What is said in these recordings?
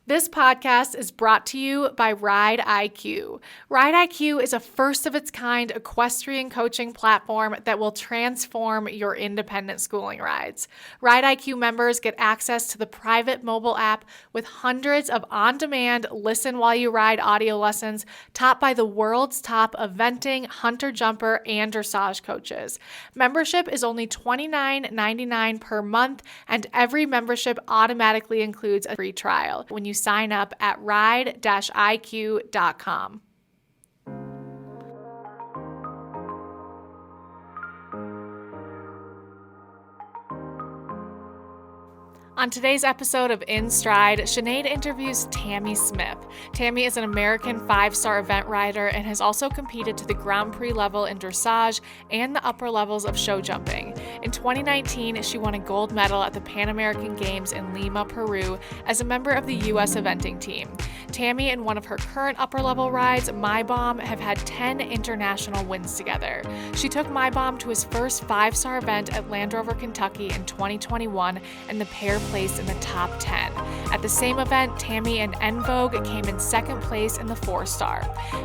This podcast is brought to you by Ride IQ. Ride IQ is a first-of-its-kind equestrian coaching platform that will transform your independent schooling rides. Ride IQ members get access to the private mobile app with hundreds of on-demand listen-while-you-ride audio lessons taught by the world's top eventing, hunter-jumper, and dressage coaches. Membership is only $29.99 per month, and every membership automatically includes a free trial when you sign up at ride-iq.com. On today's episode of In Stride, Sinead interviews Tamie Smith. Tamie is an American 5-star event rider and has also competed to the Grand Prix level in dressage and the upper levels of show jumping. In 2019, she won a gold medal at the Pan American Games in Lima, Peru, as a member of the U.S. eventing team. Tamie and one of her current upper-level rides, Mai Baum, have had 10 international wins together. She took Mai Baum to his first 5-star event at Land Rover Kentucky in 2021, and the pair placed in the top 10. At the same event, Tamie and En Vogue came in second place in the 4-star.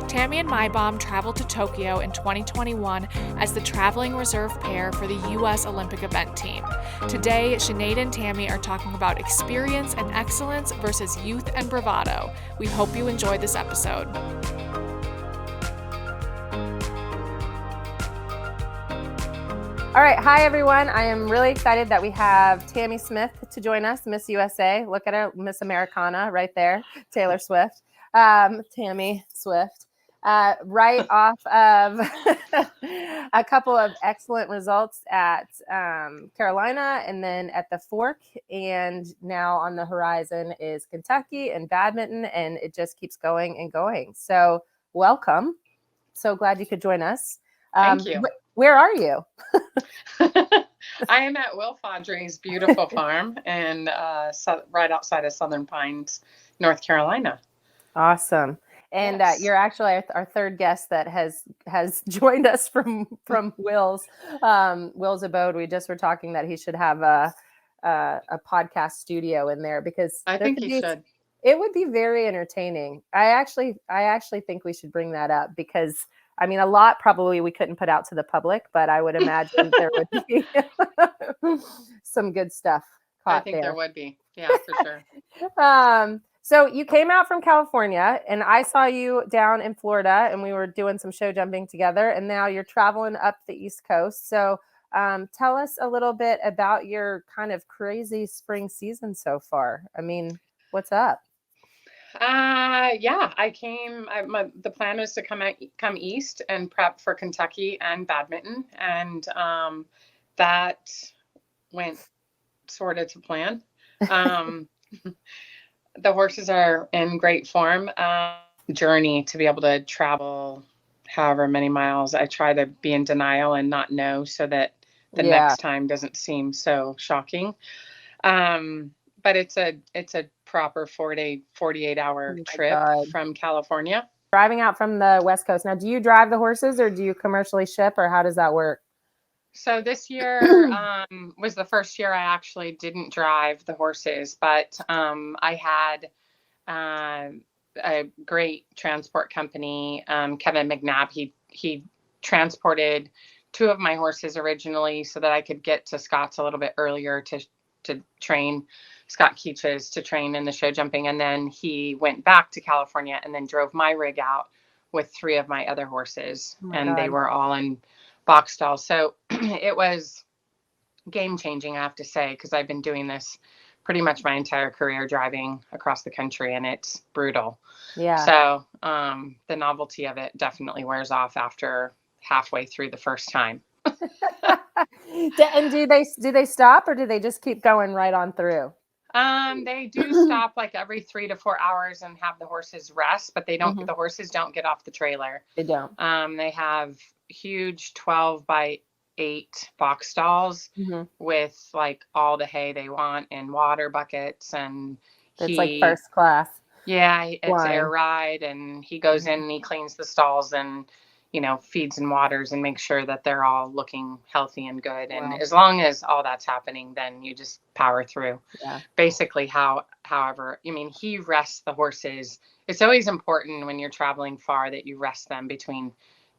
Tamie and Mai Baum traveled to Tokyo in 2021 as the traveling reserve pair for the U.S. Olympic event team. Today, Sinead and Tamie are talking about experience and excellence versus youth and bravado. We hope you enjoyed this episode. All right. Hi, everyone. I am really excited that we have Tamie Smith to join us, Miss USA. Look at her, Miss Americana right there, Taylor Swift. Tamie Swift. Right off of a couple of excellent results at Carolina and then at the Fork. And now on the horizon is Kentucky and badminton, and it just keeps going and going. So welcome. So glad you could join us. Thank you. Where are you? I am at Will Fadry's beautiful farm and right outside of Southern Pines, North Carolina. Awesome. And Yes. You're actually our third guest that has joined us from Will's abode. We just were talking that he should have a podcast studio in there because I think he should. It would be very entertaining. I actually think we should bring that up because I mean, a lot probably we couldn't put out to the public, but I would imagine there would be some good stuff caught I think there would be. Yeah, for sure. So you came out from California and I saw you down in Florida and we were doing some show jumping together, and now you're traveling up the East Coast. So tell us a little bit about your kind of crazy spring season so far. I mean, what's up? Yeah, I came. The plan was to come east and prep for Kentucky and badminton, and that went sort of to plan. The horses are in great form. Journey to be able to travel however many miles. I try to be in denial and not know so that the next time doesn't seem so shocking. But it's a proper 48-hour trip from California. Driving out from the West Coast. Now, do you drive the horses or do you commercially ship, or how does that work? So this year was the first year I actually didn't drive the horses, but I had a great transport company, Kevin McNabb. He transported 2 of my horses originally so that I could get to Scott's a little bit earlier to train Scott Keaches to train in the show jumping. And then he went back to California and then drove my rig out with 3 of my other horses. They were all in box stalls. So it was game changing, I have to say, because I've been doing this pretty much my entire career, driving across the country, and it's brutal. Yeah. So the novelty of it definitely wears off after halfway through the first time. And do they stop, or do they just keep going right on through? They do stop like every 3 to 4 hours and have the horses rest, but they don't. Mm-hmm. The horses don't get off the trailer. They don't. They have huge 12 by 8 box stalls with like all the hay they want and water buckets, and it's like first class. Yeah, it's air ride, and he goes in and he cleans the stalls, and feeds and waters and make sure that they're all looking healthy and good. And Wow. as long as all that's happening, then you just power through. Yeah. Basically, however, he rests the horses. It's always important when you're traveling far that you rest them between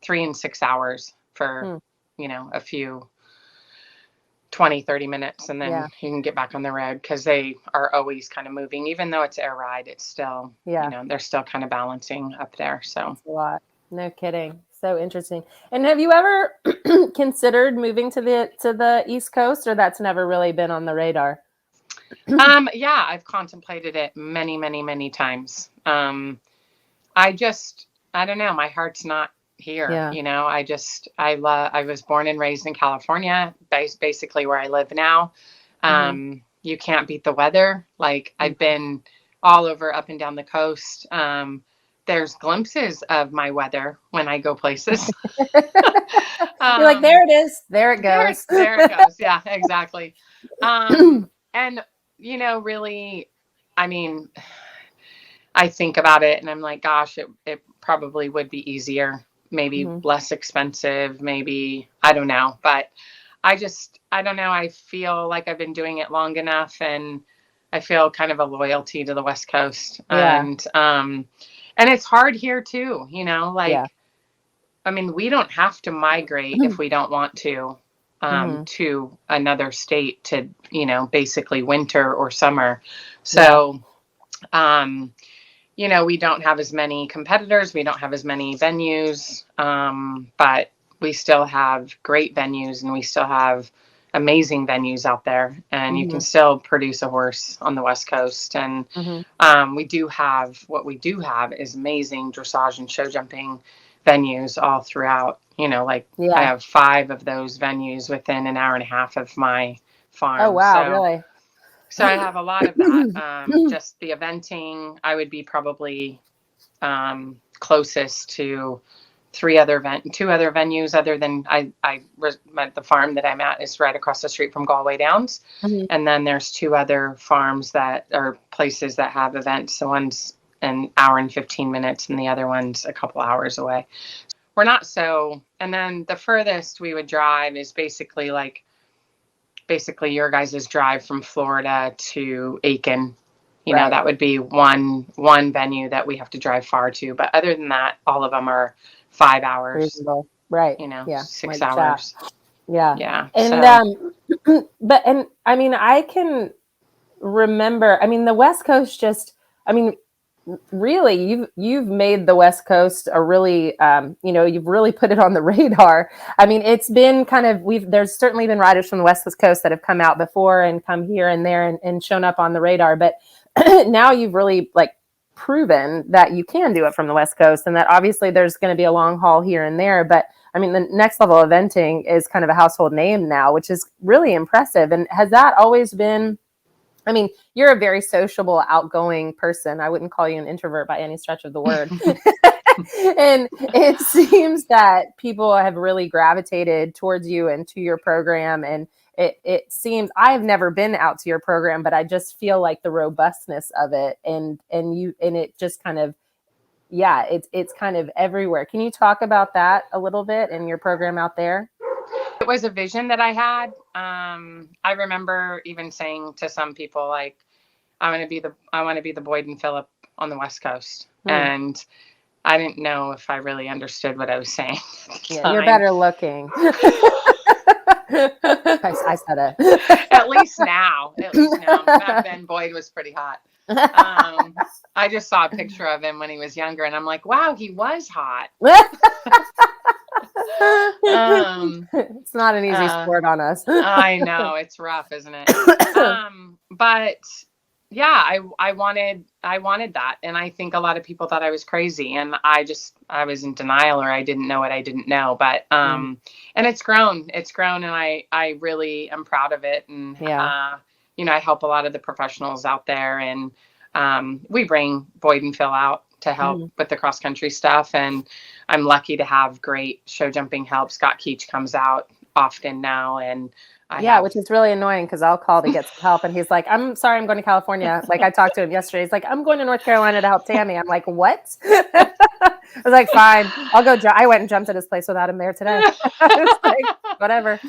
3 and 6 hours for, a few 20, 30 minutes, and then you can get back on the road, because they are always kind of moving. Even though it's air ride, it's still, they're still kind of balancing up there. So that's a lot. No kidding. So interesting. And have you ever considered moving to the East Coast, or that's never really been on the radar? Yeah, I've contemplated it many, many, many times. I don't know. My heart's not here. Yeah. I was born and raised in California, basically where I live now. You can't beat the weather. Like, I've been all over, up and down the coast. There's glimpses of my weather when I go places. You're like, there it is. There it goes. There it goes. Yeah, exactly. And, really, I think about it and I'm like, gosh, it probably would be easier, maybe less expensive, maybe, I don't know. But I don't know. I feel like I've been doing it long enough, and I feel kind of a loyalty to the West Coast. Yeah. And it's hard here too, we don't have to migrate if we don't want to another state to, basically winter or summer. So, we don't have as many competitors. We don't have as many venues, but we still have great venues, and we still have amazing venues out there, and you can still produce a horse on the West Coast. And we do have is amazing dressage and show jumping venues all throughout. I have 5 of those venues within an hour and a half of my farm. Oh wow, really? So I have a lot of that. Just the eventing, I would be probably closest to 2 other venues, other than the farm that I'm at is right across the street from Galway Downs. And then there's 2 other farms that are places that have events. So one's an hour and 15 minutes and the other one's a couple hours away. We're not and then the furthest we would drive is basically your guys' drive from Florida to Aiken. That would be one venue that we have to drive far to. But other than that, all of them are 5 hours. Reasonable. Right. 6 hours. Yeah. Yeah. And I can remember, the West Coast really, you've made the West Coast a really, you've really put it on the radar. It's been kind of, there's certainly been riders from the West Coast that have come out before and come here and there and shown up on the radar. But now you've really proven that you can do it from the West Coast, and that obviously there's going to be a long haul here and there. But the next level eventing is kind of a household name now, which is really impressive. And has that always been, you're a very sociable, outgoing person. I wouldn't call you an introvert by any stretch of the word. And it seems that people have really gravitated towards you and to your program. And it seems, I have never been out to your program, but I just feel like the robustness of it and it just kind of, it's kind of everywhere. Can you talk about that a little bit in your program out there? It was a vision that I had. I remember even saying to some people, like, I want to be the Boyd and Phillip on the West Coast. And I didn't know if I really understood what I was saying. Yeah, you're better looking. I said it. At least now. Back then, Boyd was pretty hot. I just saw a picture of him when he was younger, and I'm like, wow, he was hot. It's not an easy sport on us. I know, it's rough, isn't it? But yeah, I wanted that, and I think a lot of people thought I was crazy, and I was in denial, or I didn't know what I didn't know. But and it's grown, and I really am proud of it. And I help a lot of the professionals out there, and we bring Boyd and Phil out to help with the cross country stuff. And I'm lucky to have great show jumping help. Scott Keach comes out often now, and which is really annoying because I'll call to get some help, and he's like, "I'm sorry, I'm going to California." Like, I talked to him yesterday. He's like, "I'm going to North Carolina to help Tamie." I'm like, "What?" I was like, fine, I'll go. I went and jumped at his place without him there today. I was like, whatever.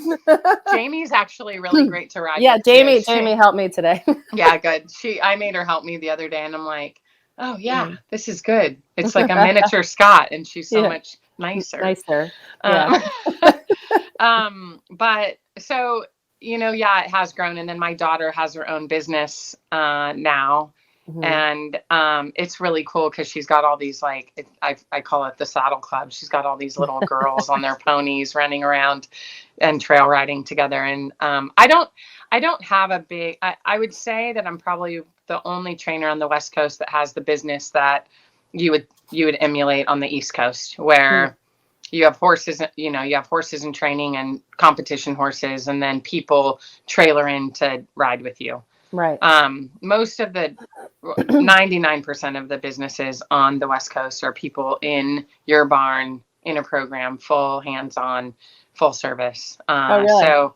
Jamie's actually really great to ride Yeah, with. Jamie helped me today. Yeah, good. I made her help me the other day, and I'm like, oh yeah, this is good. It's like a miniature Scott, and she's so much nicer. Nicer. Yeah. But so, it has grown. And then my daughter has her own business now. And it's really cool because she's got all these, like, I call it the saddle club. She's got all these little girls on their ponies running around and trail riding together. And I don't have a big, I would say that I'm probably the only trainer on the West Coast that has the business that you would emulate on the East Coast, where you have horses, you have horses in training and competition horses, and then people trailer in to ride with you. Right. Most of the 99% of the businesses on the West Coast are people in your barn in a program, full hands-on, full service. Oh, really?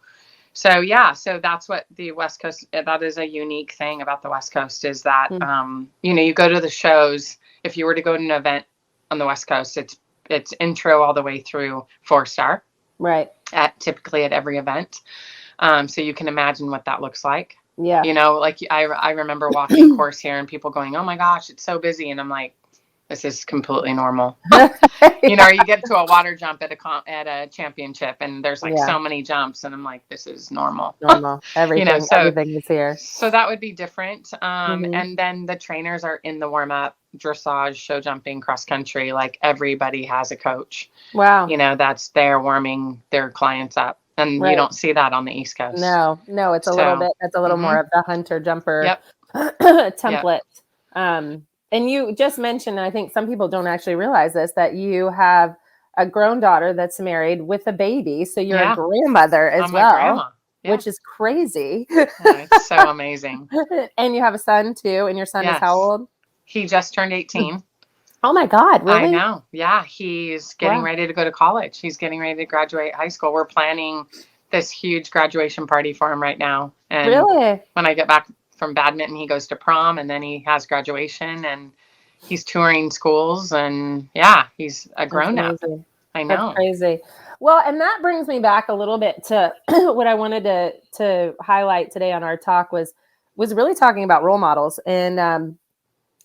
So that's what the West Coast, that is a unique thing about the West Coast, is that, you go to the shows. If you were to go to an event on the West Coast, it's intro all the way through 4-star. Right. Typically at every event. So you can imagine what that looks like. Yeah. Like I remember walking course here and people going, oh my gosh, it's so busy. And I'm like, this is completely normal. You get to a water jump at a championship and there's like so many jumps. And I'm like, this is normal. Normal. Everything, everything is here. So that would be different. And then the trainers are in the warm up, dressage, show jumping, cross country. Like everybody has a coach. Wow. That's there warming their clients up. And you don't see that on the East Coast. No, it's a little bit, that's a little more of the hunter jumper template. And you just mentioned, I think some people don't actually realize this, that you have a grown daughter that's married with a baby. So you're a grandmother as well, which is crazy. It's so amazing. And you have a son too. And your son is how old? He just turned 18. Oh my God, really? I know. Yeah, he's getting ready to go to college. He's getting ready to graduate high school. We're planning this huge graduation party for him right now. And when I get back from badminton, he goes to prom and then he has graduation and he's touring schools and he's a grown up. I know. That's crazy. Well, and that brings me back a little bit to what I wanted to highlight today on our talk was really talking about role models. And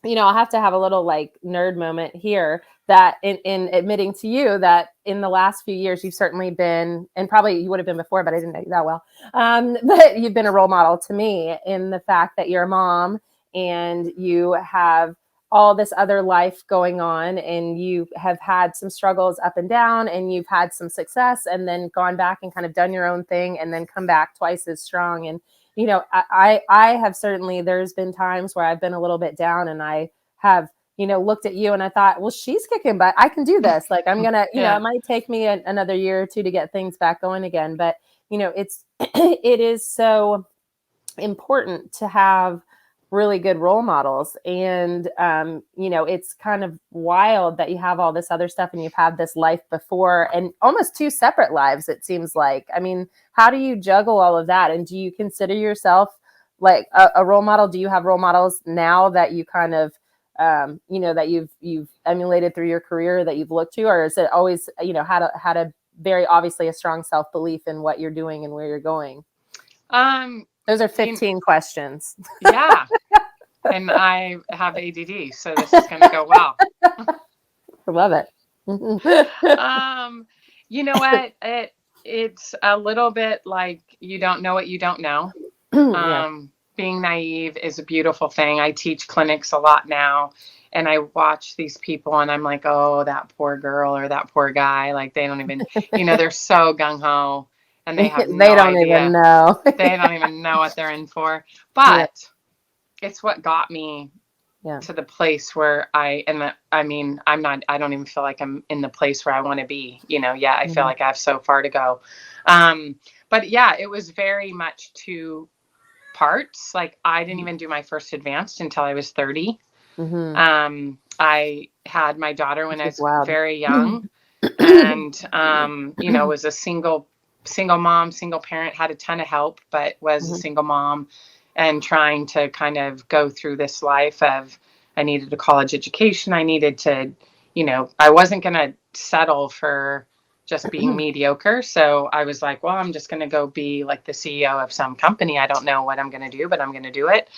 I'll have to have a little like nerd moment here that in admitting to you that in the last few years, you've certainly been, and probably you would have been before, but I didn't know you that well. But you've been a role model to me in the fact that you're a mom and you have all this other life going on and you have had some struggles up and down and you've had some success and then gone back and kind of done your own thing and then come back twice as strong. And I have certainly, there's been times where I've been a little bit down and I have, looked at you and I thought, well, she's kicking butt. I can do this. Like, I'm going to, it might take me another year or two to get things back going again. But, it is so important to have really good role models. And, it's kind of wild that you have all this other stuff and you've had this life before and almost two separate lives, it seems like. I mean, how do you juggle all of that? And do you consider yourself like a role model? Do you have role models now that you kind of, that you've emulated through your career that you've looked to, or is it always, had a very obviously a strong self-belief in what you're doing and where you're going? Those are 15 questions. Yeah. And I have ADD, so this is going to go well. I love it. You know what? It's a little bit like you don't know what you don't know. Being naive is a beautiful thing. I teach clinics a lot now, and I watch these people, and I'm like, oh, that poor girl or that poor guy. Like, they don't even, they're so gung-ho. And they have no idea. Even know. They don't even know what they're in for. But it's what got me to the place where I don't even feel like I'm in the place where I want to be. I feel like I have so far to go. But it was very much two parts. Like, I didn't even do my first advanced until I was 30. I had my daughter when I was very young and, was a single mom, single parent, had a ton of help, but was a single mom and trying to kind of go through this life of, I needed a college education. I needed to, I wasn't going to settle for just being mediocre. So I was like, well, I'm just going to go be like the CEO of some company. I don't know what I'm going to do, but I'm going to do it.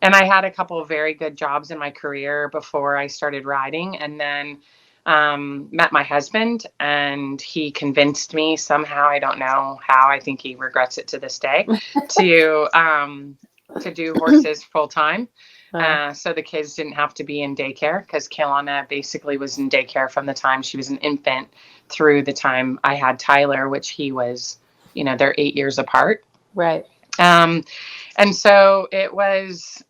And I had a couple of very good jobs in my career before I started riding, and then met my husband, and he convinced me somehow, I don't know how, I think he regrets it to this day, to do horses full time. So the kids didn't have to be in daycare, because Kaylana basically was in daycare from the time she was an infant through the time I had Tyler, which he was, they're 8 years apart. Right. And so it was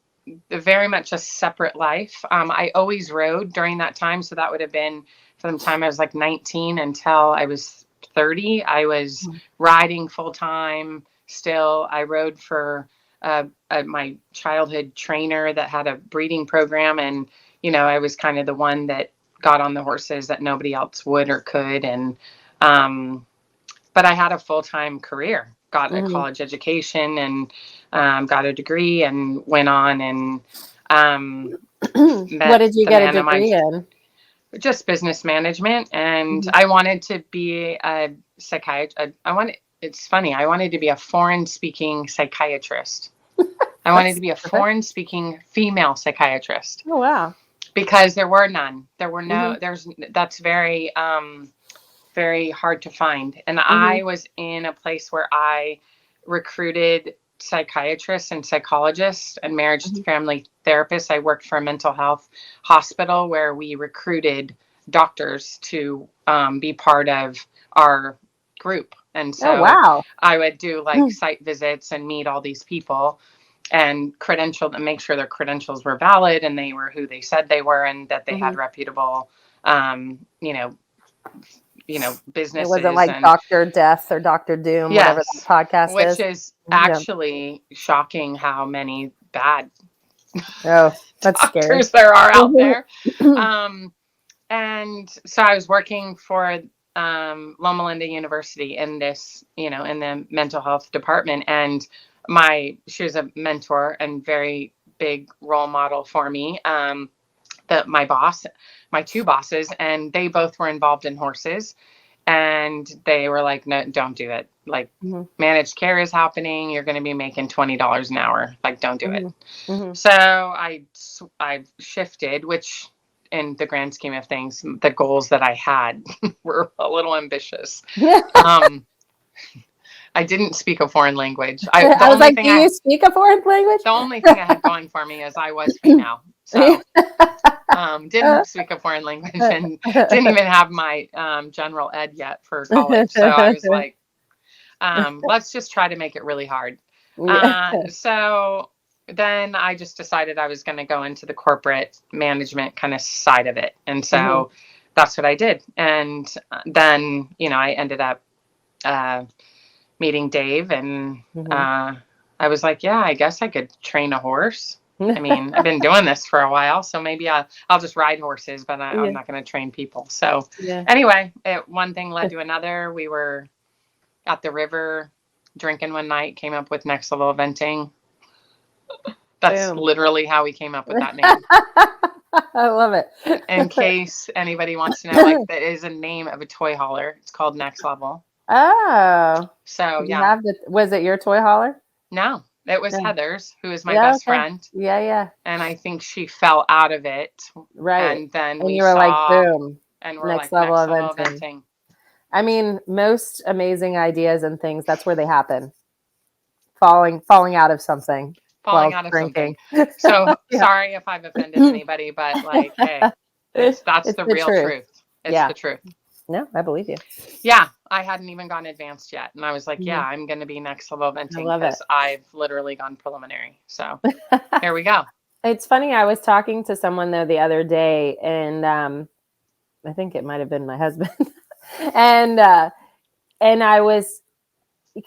very much a separate life. I always rode during that time. So that would have been from the time I was like 19 until I was 30. I was riding full time still. I rode for my childhood trainer that had a breeding program. And, I was kind of the one that got on the horses that nobody else would or could. And, but I had a full-time career, got a college education, and got a degree, and went on and what did you get a degree in? Just business management. And I wanted to be a psychiatrist. It's funny. I wanted to be a foreign speaking psychiatrist. I wanted to be a foreign speaking female psychiatrist. Oh, wow. Because there were none. There were no, that's very, very hard to find. And I was in a place where I recruited psychiatrists and psychologists and marriage and family therapists. I worked for a mental health hospital where we recruited doctors to be part of our group. And so I would do like site visits and meet all these people and credential and make sure their credentials were valid and they were who they said they were, and that they had reputable, businesses. It wasn't like Dr. Death or Dr. Doom, whatever the podcast is. Which is actually shocking how many bad that's doctors there are out there. And so I was working for Loma Linda University in this, in the mental health department. And she was a mentor and very big role model for me. My two bosses, and they both were involved in horses, and they were like, no, don't do it. Like managed care is happening. You're going to be making $20 an hour. Like, don't do it. So I shifted, which in the grand scheme of things, the goals that I had were a little ambitious. I didn't speak a foreign language. I was like, do you speak a foreign language? The only thing I had going for me is I was female. So didn't speak a foreign language and didn't even have my general ed yet for college. So I was like, let's just try to make it really hard. So then I just decided I was going to go into the corporate management kind of side of it. And so that's what I did. And then, I ended up meeting Dave, and I was like, yeah, I guess I could train a horse. I mean, I've been doing this for a while, so maybe I'll just ride horses, but I'm not going to train people. So anyway, one thing led to another. We were at the river drinking one night, came up with Next Level Eventing. That's literally how we came up with that name. I love it. In case anybody wants to know, like, that is a name of a toy hauler. It's called Next Level. Oh. So was it your toy hauler? No. It was Heather's, who is my best friend. Yeah. And I think she fell out of it. Right. And then you were like, boom. And we're Next level eventing. I mean, most amazing ideas and things, that's where they happen. Falling out of something. Falling out of drinking. Something. So sorry if I've offended anybody, but like, hey, that's the real truth. It's the truth. No, I believe you. Yeah, I hadn't even gone advanced yet. And I was like, yeah, I'm going to be Next Level Eventing because I've literally gone preliminary. So here we go. It's funny. I was talking to someone, though, the other day, and I think it might have been my husband. and I was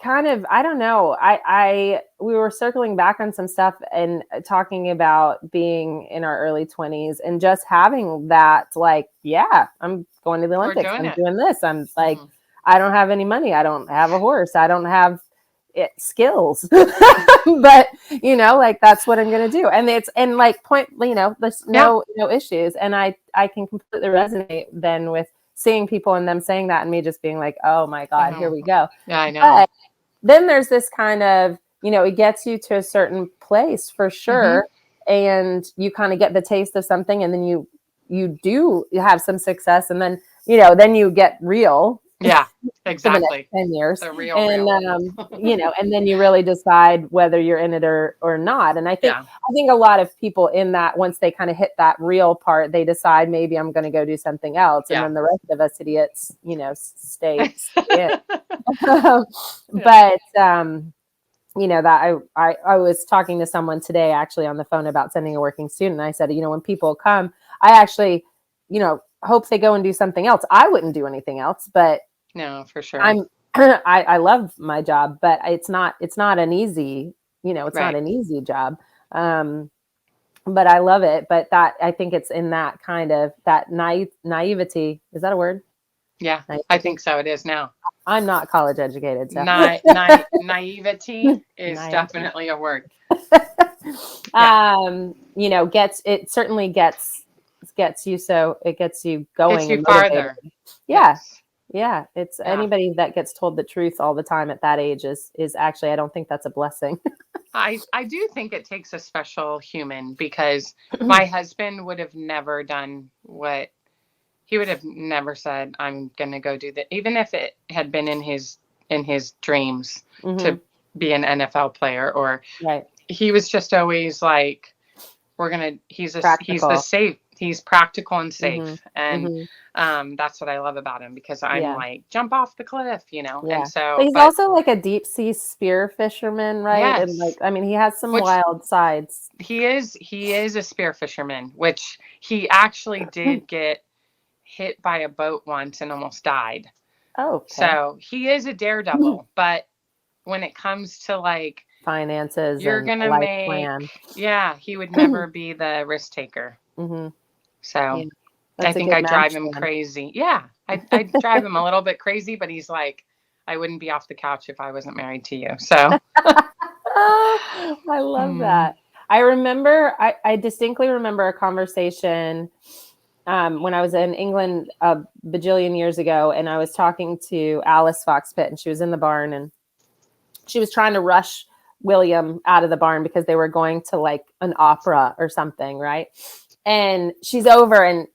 kind of, I don't know, we were circling back on some stuff and talking about being in our early 20s and just having that, like, yeah, I'm going to the Olympics. I'm doing this. I'm like, I don't have any money. I don't have a horse. I don't have skills, but like that's what I'm going to do. And like point, there's no issues. And I can completely resonate then with seeing people and them saying that and me just being like, oh my God, here we go. Yeah, I know. But then there's this kind of, it gets you to a certain place for sure. And you kind of get the taste of something, and then you do have some success, and then, then you get real. Yeah, exactly. 10 years. The real. And then you really decide whether you're in it or not. And I think a lot of people in that, once they kind of hit that real part, they decide maybe I'm going to go do something else. And then the rest of us idiots, stay in. But, that I was talking to someone today actually on the phone about sending a working student. And I said, when people come, I actually, hope they go and do something else. I wouldn't do anything else, but no, for sure. I love my job, but it's not an easy, not an easy job. But I love it. But that, I think it's in that kind of that naivety. Is that a word? Yeah, I think so. It is now. I'm not college educated. So. Naivety is definitely a word. It certainly gets you. So it gets you going. Gets you farther. Yeah. Yeah. It's anybody that gets told the truth all the time at that age is actually, I don't think that's a blessing. I do think it takes a special human, because my husband would have never done what he would have never said, I'm going to go do that. Even if it had been in his dreams to be an NFL player, or he was just always like, he's practical and safe. And that's what I love about him, because I'm like, jump off the cliff, and so but he's also like a deep sea spear fisherman, right? Yes. And he has some wild sides. He is a spear fisherman, which he actually did get hit by a boat once and almost died. Oh, okay. So he is a daredevil, but when it comes to like finances, you're gonna make plan. He would never be the risk taker. So I think I drive him crazy. I drive him a little bit crazy, but he's like, I wouldn't be off the couch if I wasn't married to you. So I love that. I remember, I distinctly remember a conversation when I was in England a bajillion years ago, and I was talking to Alice Fox-Pitt, and she was in the barn, and she was trying to rush William out of the barn because they were going to like an opera or something, right? And she's over, and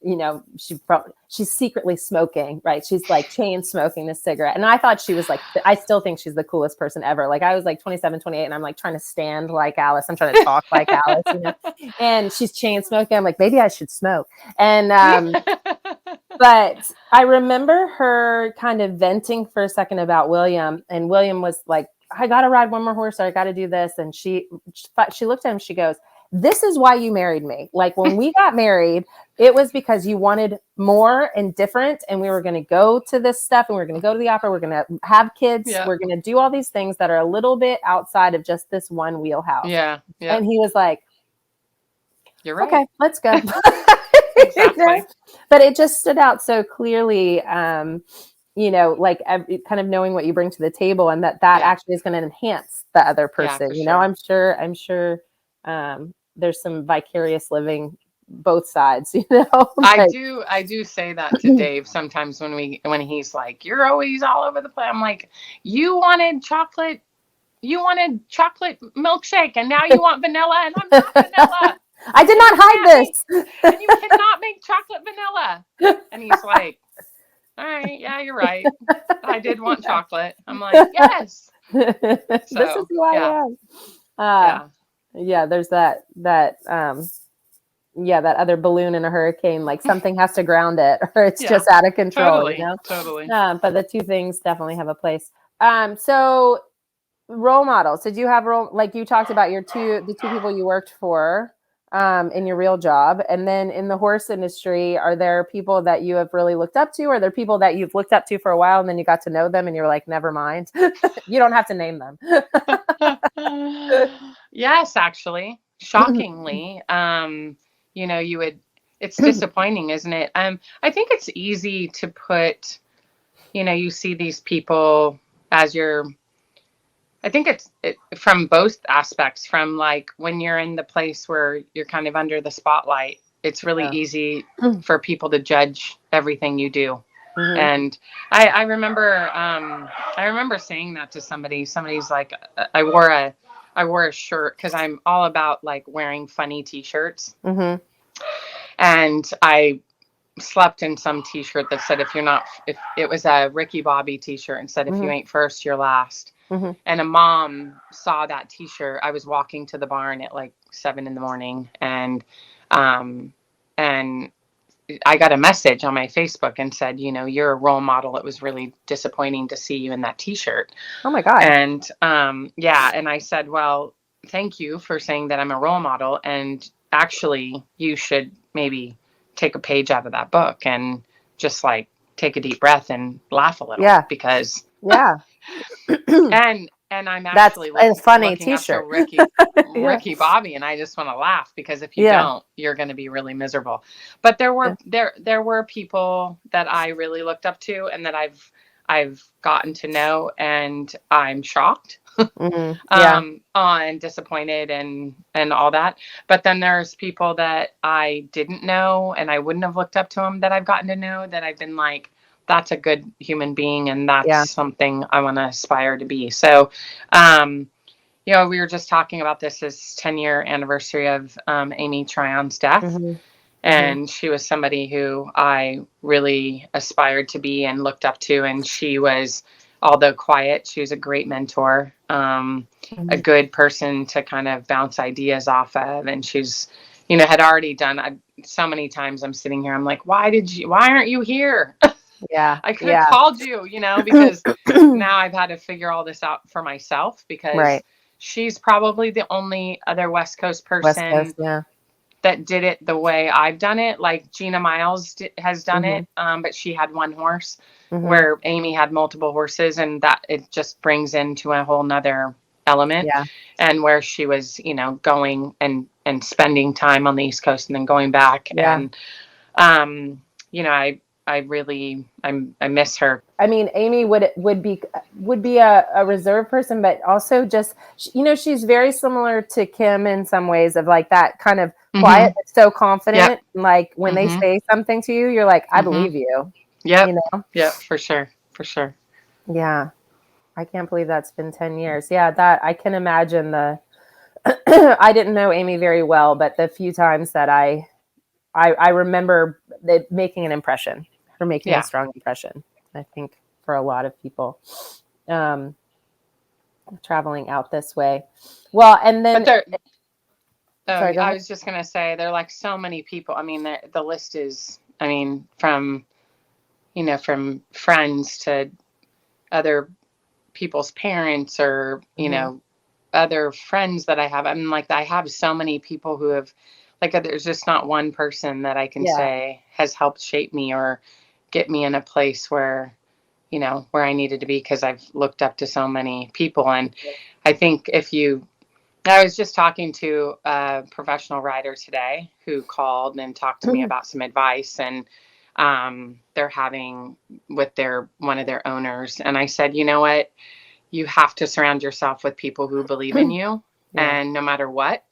she's secretly smoking, right? She's like chain smoking this cigarette. And I thought she was like, I still think she's the coolest person ever. Like I was like 27, 28, and I'm like trying to stand like Alice. I'm trying to talk like Alice, and she's chain smoking. I'm like, maybe I should smoke. And, but I remember her kind of venting for a second about William, and William was like, I got to ride one more horse, or I got to do this. And she looked at him, she goes, this is why you married me. Like when we got married, it was because you wanted more and different. And we were going to go to this stuff, and we were going to go to the opera. We're going to have kids. Yeah. We're going to do all these things that are a little bit outside of just this one wheelhouse. Yeah. And he was like, you're right. Okay, let's go. Exactly. But it just stood out so clearly, like kind of knowing what you bring to the table, and that actually is going to enhance the other person. Sure. I'm sure there's some vicarious living both sides, I do say that to Dave sometimes when he's like, you're always all over the place. I'm like, you wanted chocolate milkshake, and now you want vanilla, and I'm not vanilla. I did not hide this. And you cannot make chocolate vanilla. And he's like, all right, yeah, you're right. I did want chocolate. I'm like, yes. This is who I am. Yeah, there's that other balloon in a hurricane, like something has to ground it, or it's just out of control. Totally. But the two things definitely have a place. So role models. Did you have like you talked about the two people you worked for in your real job, and then in the horse industry, are there people that you have really looked up to, or are there people that you've looked up to for a while and then you got to know them and you're like, never mind? You don't have to name them. Yes, actually, shockingly, it's disappointing, isn't it? I think it's easy to put, you see these people as your I think it from both aspects, from like when you're in the place where you're kind of under the spotlight, it's really Yeah. easy for people to judge everything you do. Mhm. And I remember saying that to somebody. Somebody's like, I wore a shirt because I'm all about like wearing funny t-shirts. Mhm. And I slept in some t-shirt that said, if it was a Ricky Bobby t-shirt and said, if you Mhm. ain't first, you're last. Mhm. And a mom saw that t-shirt. I was walking to the barn at like 7 a.m. Um, and I got a message on my Facebook and said, you're a role model. It was really disappointing to see you in that t-shirt. Oh my God. And yeah. And I said, well, thank you for saying that I'm a role model. And actually, you should maybe take a page out of that book and just like take a deep breath and laugh a little, Yeah. because Yeah. and I'm That's actually a funny looking up to t-shirt. Yeah. Ricky Bobby, and I just want to laugh, because if you Yeah. don't, you're going to be really miserable. But there were people that I really looked up to and that I've gotten to know, and I'm shocked Yeah. and disappointed and all that. But then there's people that I didn't know and I wouldn't have looked up to them that I've gotten to know, that I've been like, that's a good human being, and that's Yeah. something I want to aspire to be. So, we were just talking about this 10-year anniversary of Amy Tryon's death. Mhm. And she was somebody who I really aspired to be and looked up to. And she was, although quiet, she was a great mentor, a good person to kind of bounce ideas off of. And she's, had already done so many times. I'm sitting here, I'm like, why aren't you here? Yeah. I could have Yeah. called you, because now I've had to figure all this out for myself, because Right. she's probably the only other West Coast West person Coast. Yeah. that did it the way I've done it. Like Gina Miles has done Mhm. it, but she had one horse, Mhm. where Amy had multiple horses, and that it just brings into a whole nother element. Yeah. And where she was, going and spending time on the East Coast and then going back. Yeah. And, I really, I miss her. I mean, Amy would be a reserved person, but also just, she's very similar to Kim in some ways, of like that kind of quiet, but so confident. Yep. Like when they say something to you, you're like, I believe you. Yep. You know? Yep. For sure. For sure. Yeah. I can't believe that's been 10 years. Yeah. That I can imagine I didn't know Amy very well, but the few times that I remember it making an impression, her making a strong impression, I think, for a lot of people traveling out this way. Well, and then sorry, I was just going to say, there are like so many people. I mean, the list is, from friends to other people's parents, or, other friends that I have. I mean, like, I have so many people who have, like, there's just not one person that I can say has helped shape me or get me in a place where, where I needed to be, because I've looked up to so many people. And I think I was just talking to a professional rider today who called and talked to me about some advice, and they're having with one of their owners. And I said, you know what? You have to surround yourself with people who believe in you, and no matter what,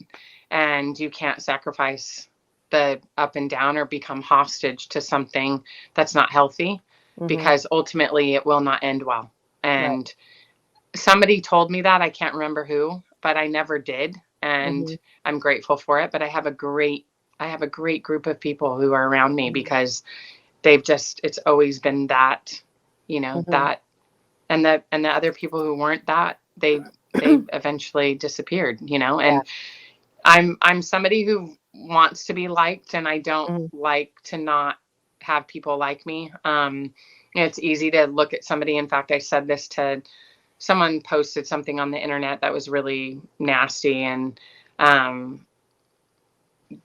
and you can't sacrifice the up and down or become hostage to something that's not healthy, because ultimately it will not end well. And somebody told me that, I can't remember who, but I never did. And I'm grateful for it. But I have a great group of people who are around me, because it's always been that, that, and the other people who weren't that, they eventually disappeared, and I'm somebody who wants to be liked, and I don't like to not have people like me. It's easy to look at somebody. In fact, I said this to someone, posted something on the internet that was really nasty, and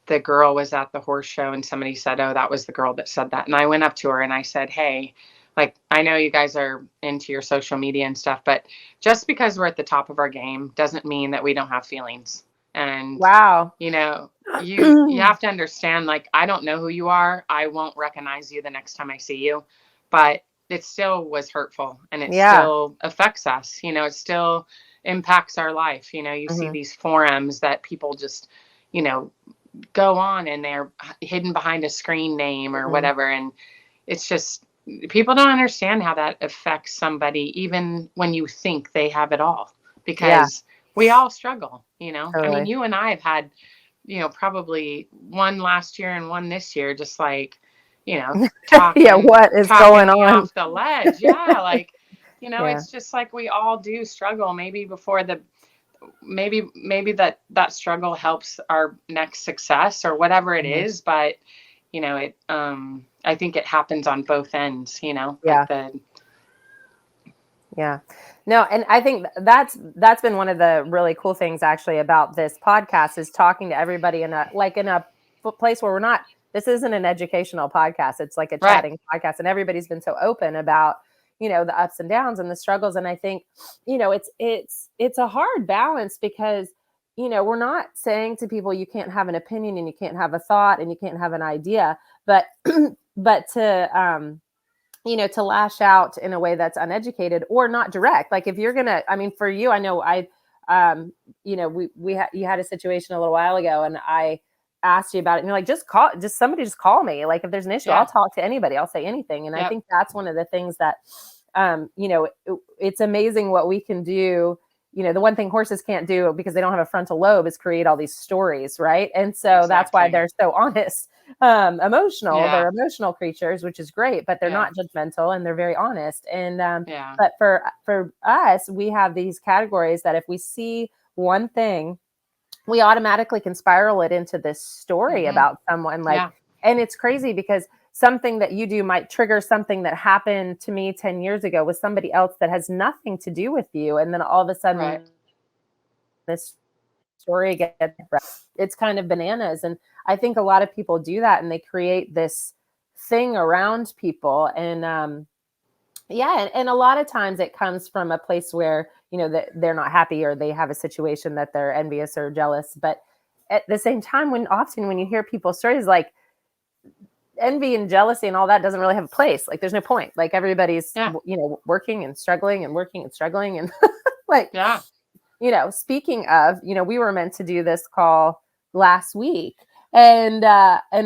the girl was at the horse show, and somebody said, oh, that was the girl that said that. And I went up to her and I said, hey, like, I know you guys are into your social media and stuff, but just because we're at the top of our game doesn't mean that we don't have feelings. And you have to understand, like, I don't know who you are. I won't recognize you the next time I see you, but it still was hurtful, and it still affects us. It impacts our life. You know, you see these forums that people just, you know, go on and they're hidden behind a screen name or whatever. And it's just, people don't understand how that affects somebody, even when you think they have it all, because we all struggle, you know. Totally. I mean, you and I have had, you know, probably one last year and one this year, just like, you know, talking, what is going me on off the ledge. Like, you know, it's just like we all do struggle. Maybe before the, maybe that struggle helps our next success or whatever it is, but you know, it, I think it happens on both ends, you know, like no, and I think that's been one of the really cool things actually about this podcast, is talking to everybody in a place where we're not, this isn't an educational podcast. It's like a chatting podcast, and everybody's been so open about, you know, the ups and downs and the struggles. And I think, you know, it's a hard balance, because, you know, we're not saying to people, you can't have an opinion and you can't have a thought and you can't have an idea, but to, you know, to lash out in a way that's uneducated or not direct. Like if you're going to, I mean, for you, I know you know, you had a situation a little while ago and I asked you about it and you're like, just call me. Like if there's an issue, I'll talk to anybody. I'll say anything. And I think that's one of the things that, you know, it's amazing what we can do. You know, the one thing horses can't do, because they don't have a frontal lobe, is create all these stories. Right. And so that's why they're so honest, emotional. They're emotional creatures, which is great, but they're not judgmental and they're very honest. And, but for us, we have these categories that if we see one thing, we automatically can spiral it into this story about someone. Like, and it's crazy because something that you do might trigger something that happened to me 10 years ago with somebody else that has nothing to do with you. And then all of a sudden this story gets, it's kind of bananas. And I think a lot of people do that, and they create this thing around people. And, and a lot of times it comes from a place where, you know, that they're not happy or they have a situation that they're envious or jealous. But at the same time, when you hear people's stories, like envy and jealousy and all that doesn't really have a place. Like there's no point. Like everybody's, you know, working and struggling and like, you know, speaking of, you know, we were meant to do this call last week. And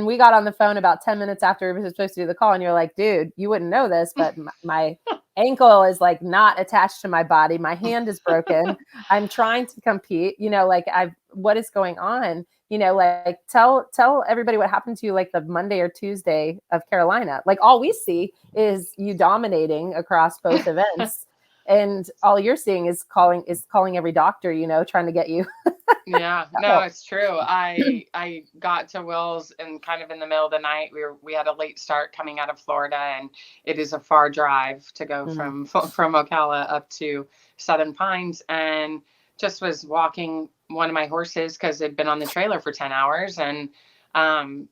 we got on the phone about 10 minutes after we were supposed to do the call. And you're like, dude, you wouldn't know this, but my ankle is like not attached to my body. My hand is broken. I'm trying to compete, you know, like what is going on? You know, like tell everybody what happened to you like the Monday or Tuesday of Carolina. Like all we see is you dominating across both events. And all you're seeing is calling every doctor, you know, trying to get you. No, it's true. I got to Will's and kind of in the middle of the night. We had a late start coming out of Florida, and it is a far drive to go from Ocala up to Southern Pines, and just was walking one of my horses because it'd been on the trailer for 10 hours, and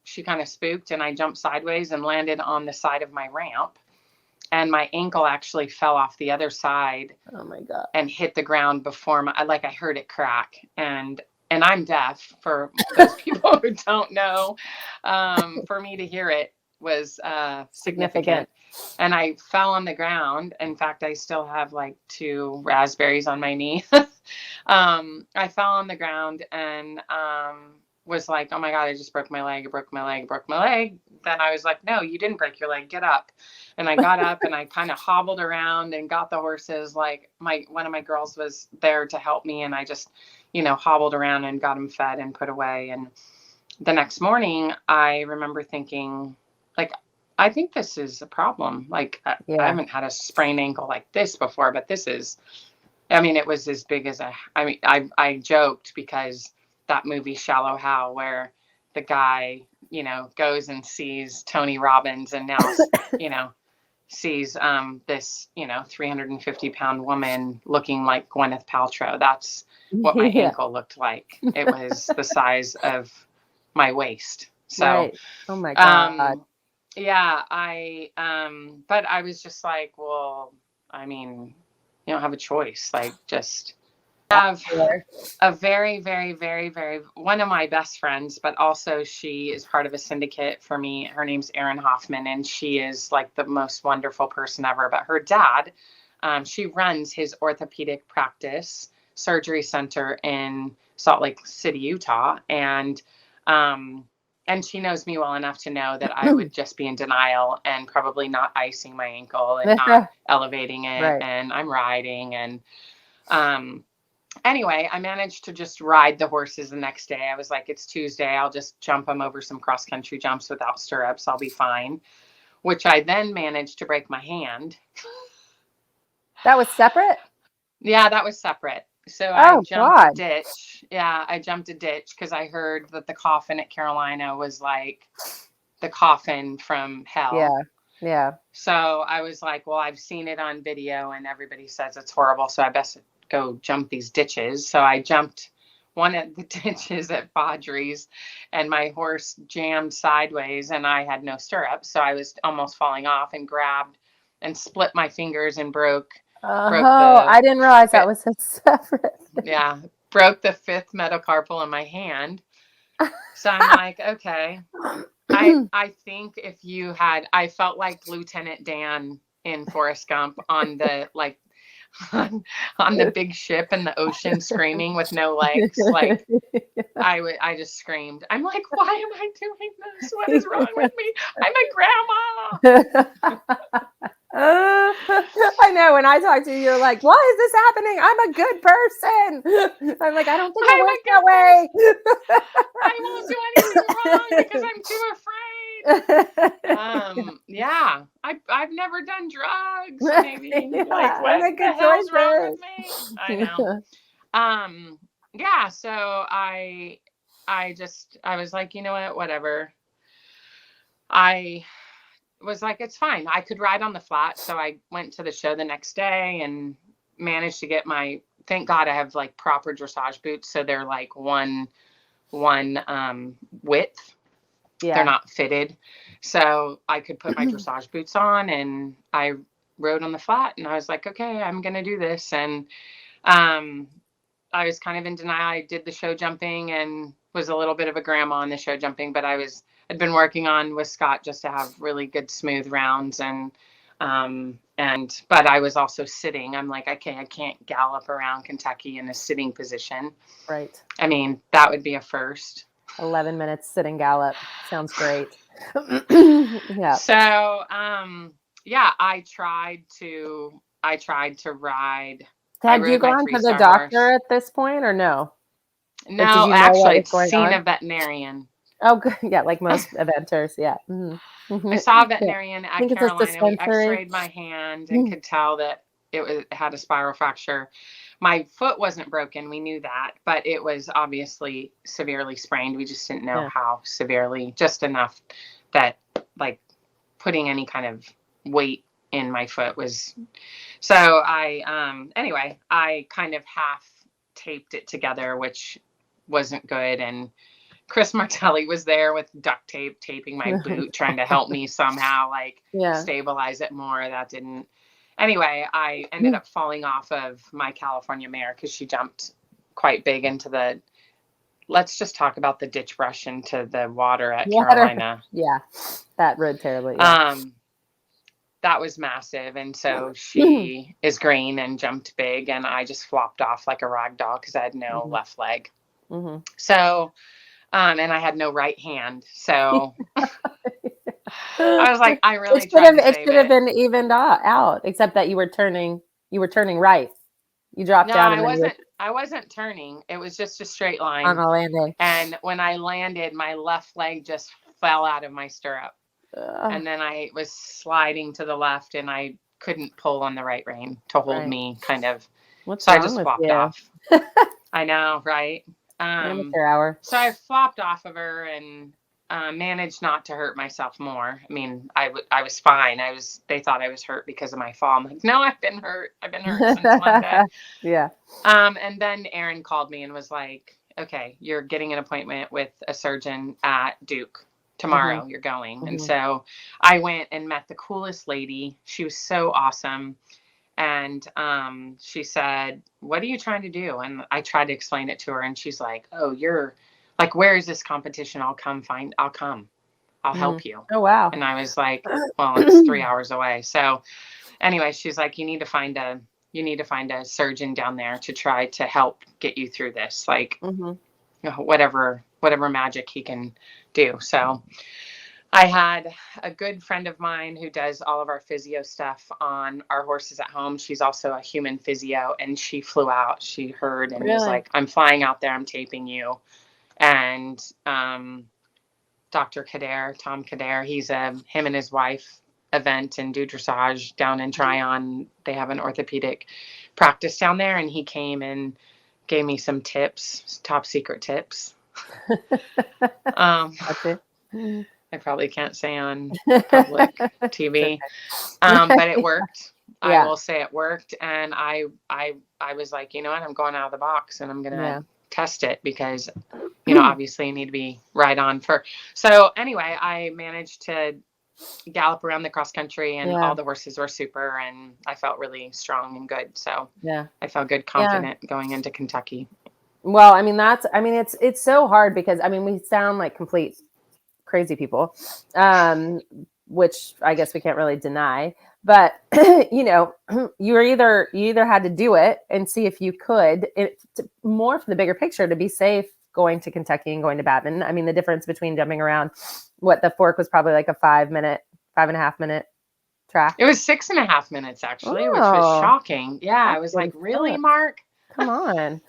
she kind of spooked, and I jumped sideways and landed on the side of my ramp. And my ankle actually fell off the other side. Oh my God. And hit the ground before I heard it crack. And I'm deaf, for those people who don't know. For me to hear it was significant. And I fell on the ground. In fact, I still have like 2 raspberries on my knee. I fell on the ground and was like, oh my God, I just broke my leg. Then I was like, no, you didn't break your leg. Get up. And I got up and I kind of hobbled around and got the horses. Like one of my girls was there to help me. And I just, you know, hobbled around and got them fed and put away. And the next morning I remember thinking, like, I think this is a problem. Like I haven't had a sprained ankle like this before, but this is, I mean, it was as big as I joked because that movie Shallow Hal, where the guy, you know, goes and sees Tony Robbins and now, you know, sees this, you know, 350-pound woman looking like Gwyneth Paltrow. That's what my ankle looked like. It was the size of my waist. So, oh my God. But I was just like, well, I mean, you don't have a choice. Like, just have a very, very, very, very, one of my best friends, but also she is part of a syndicate for me. Her name's Erin Hoffman, and she is like the most wonderful person ever. But her dad, she runs his orthopedic practice. surgery center in Salt Lake City, Utah. And she knows me well enough to know that I would just be in denial and probably not icing my ankle and not elevating it. Right. And I'm riding. And anyway, I managed to just ride the horses the next day. I was like, it's Tuesday. I'll just jump them over some cross country jumps without stirrups. I'll be fine. Which I then managed to break my hand. That was separate? Yeah, that was separate. So I jumped God. a ditch. Yeah, I jumped a ditch because I heard that the coffin at Carolina was like the coffin from hell. Yeah. Yeah. So I was like, well, I've seen it on video and everybody says it's horrible. So I best go jump these ditches. So I jumped one of the ditches at Baudry's and my horse jammed sideways and I had no stirrups. So I was almost falling off and grabbed and split my fingers and broke I didn't realize that was a separate thing. Yeah, broke the 5th metacarpal in my hand. So I'm like, okay. I think if you had, I felt like Lieutenant Dan in Forrest Gump on the on the big ship in the ocean screaming with no legs. Like I just screamed. I'm like, why am I doing this? What is wrong with me? I'm a grandma. I know. When I talk to you, you're like, why is this happening? I'm a good person. I'm like, I don't think it works that way. I won't do anything wrong because I'm too afraid. Yeah, I've never done drugs. Maybe like what the hell's wrong with me? I know. Yeah. So I was like, you know what, whatever. I was like, it's fine. I could ride on the flat. So I went to the show the next day and managed to get thank God I have like proper dressage boots. So they're like one width. Yeah. They're not fitted. So I could put my dressage boots on and I rode on the flat and I was like, okay, I'm going to do this. And I was kind of in denial. I did the show jumping and was a little bit of a grandma on the show jumping, but I'd been working on with Scott just to have really good smooth rounds but I was also sitting. I'm like, okay, I can't gallop around Kentucky in a sitting position. Right. I mean, that would be a first. 11 minutes sitting gallop. Sounds great. Yeah. So, yeah, I tried to ride. Had you gone to the doctor at this point or no? No, actually, I'd seen a veterinarian. Oh, good. Yeah, like most eventers. Yeah. Mm-hmm. Mm-hmm. I saw a veterinarian at Carolina. We x-rayed my hand and could tell that it had a spiral fracture. My foot wasn't broken. We knew that, but it was obviously severely sprained. We just didn't know how severely, just enough that like putting any kind of weight in my foot was. So anyway, I kind of half taped it together, which wasn't good. And Chris Martelli was there with duct tape, taping my boot, trying to help me somehow stabilize it more. That didn't. Anyway, I ended up falling off of my California mare because she jumped quite big into let's just talk about the ditch brush into the water at Carolina. Yeah, that rode terribly. Yeah. That was massive. And so she is green and jumped big and I just flopped off like a rag doll because I had no left leg. Mm-hmm. So, and I had no right hand. So I was like, I really it should have been evened out, except that you were turning right. You dropped down. No, I wasn't turning. It was just a straight line on a landing. And when I landed, my left leg just fell out of my stirrup. And then I was sliding to the left and I couldn't pull on the right rein to hold me kind of. So I just flopped off. I know, right? Amateur hour. So I flopped off of her and managed not to hurt myself more. I mean, I was fine. They thought I was hurt because of my fall. I'm like, no, I've been hurt. I've been hurt since Monday. Yeah. And then Aaron called me and was like, okay, you're getting an appointment with a surgeon at Duke. Tomorrow you're going. Mm-hmm. And so I went and met the coolest lady. She was so awesome. And she said, what are you trying to do? And I tried to explain it to her. And she's like, oh, you're like, where is this competition? I'll come. I'll help you. Oh, wow. And I was like, well, it's 3 hours away. So anyway, she's like, you need to find a you need to find a surgeon down there to try to help get you through this, like whatever magic he can do. So I had a good friend of mine who does all of our physio stuff on our horses at home. She's also a human physio, and she flew out. She heard and was like, I'm flying out there. I'm taping you. And Dr. Tom Kader, him and his wife event and do dressage down in Tryon. They have an orthopedic practice down there, and he came and gave me some tips, top secret tips. I probably can't say on public TV, but it worked. I will say it worked. And I was like, you know what, I'm going out of the box and I'm going to test it because, you know, obviously you need to be right on for. So anyway, I managed to gallop around the cross country and all the horses were super and I felt really strong and good. So I felt good, confident going into Kentucky. Well, I mean, it's so hard because I mean, we sound like complete crazy people, which I guess we can't really deny, but you know, you either had to do it and see if you could more for the bigger picture to be safe going to Kentucky and going to Baton. I mean, the difference between jumping around, the fork was probably like a 5.5 minute track. It was 6.5 minutes actually, which was shocking. Yeah. I was like, really, Mark? Come on.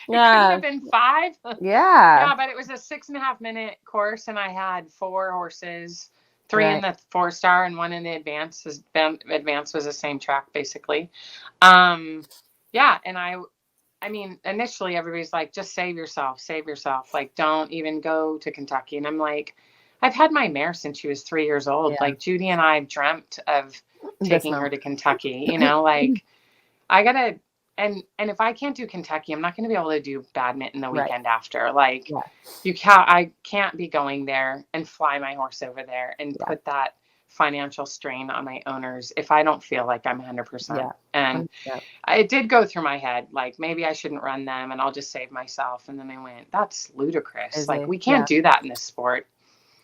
It couldn't have been 5. Yeah, but it was a 6.5 minute course, and I had 4 horses, 3 in the 4-star and 1 in the advance. Advance was the same track basically. And I mean, initially everybody's like, just save yourself. Like, don't even go to Kentucky. And I'm like, I've had my mare since she was 3 years old. Yeah. Like Judy and I dreamt of taking her to Kentucky, you know, like I gotta. And if I can't do Kentucky, I'm not going to be able to do badminton the weekend after. Like, I can't be going there and fly my horse over there and put that financial strain on my owners if I don't feel like I'm 100%. Yeah. And it did go through my head, like, maybe I shouldn't run them and I'll just save myself. And then I went, that's ludicrous. Like, we can't do that in this sport.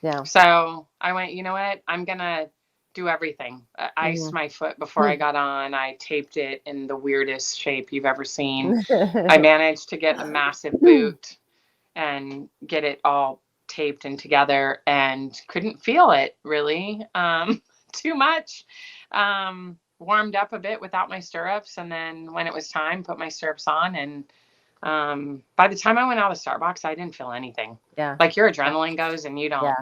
Yeah. So I went, you know what? I'm going to do everything. I iced my foot before I got on. I taped it in the weirdest shape you've ever seen. I managed to get a massive boot and get it all taped and together and couldn't feel it really too much. Warmed up a bit without my stirrups. And then when it was time, put my stirrups on. And by the time I went out of the start box, I didn't feel anything. Yeah. Like your adrenaline goes and you don't. Yeah.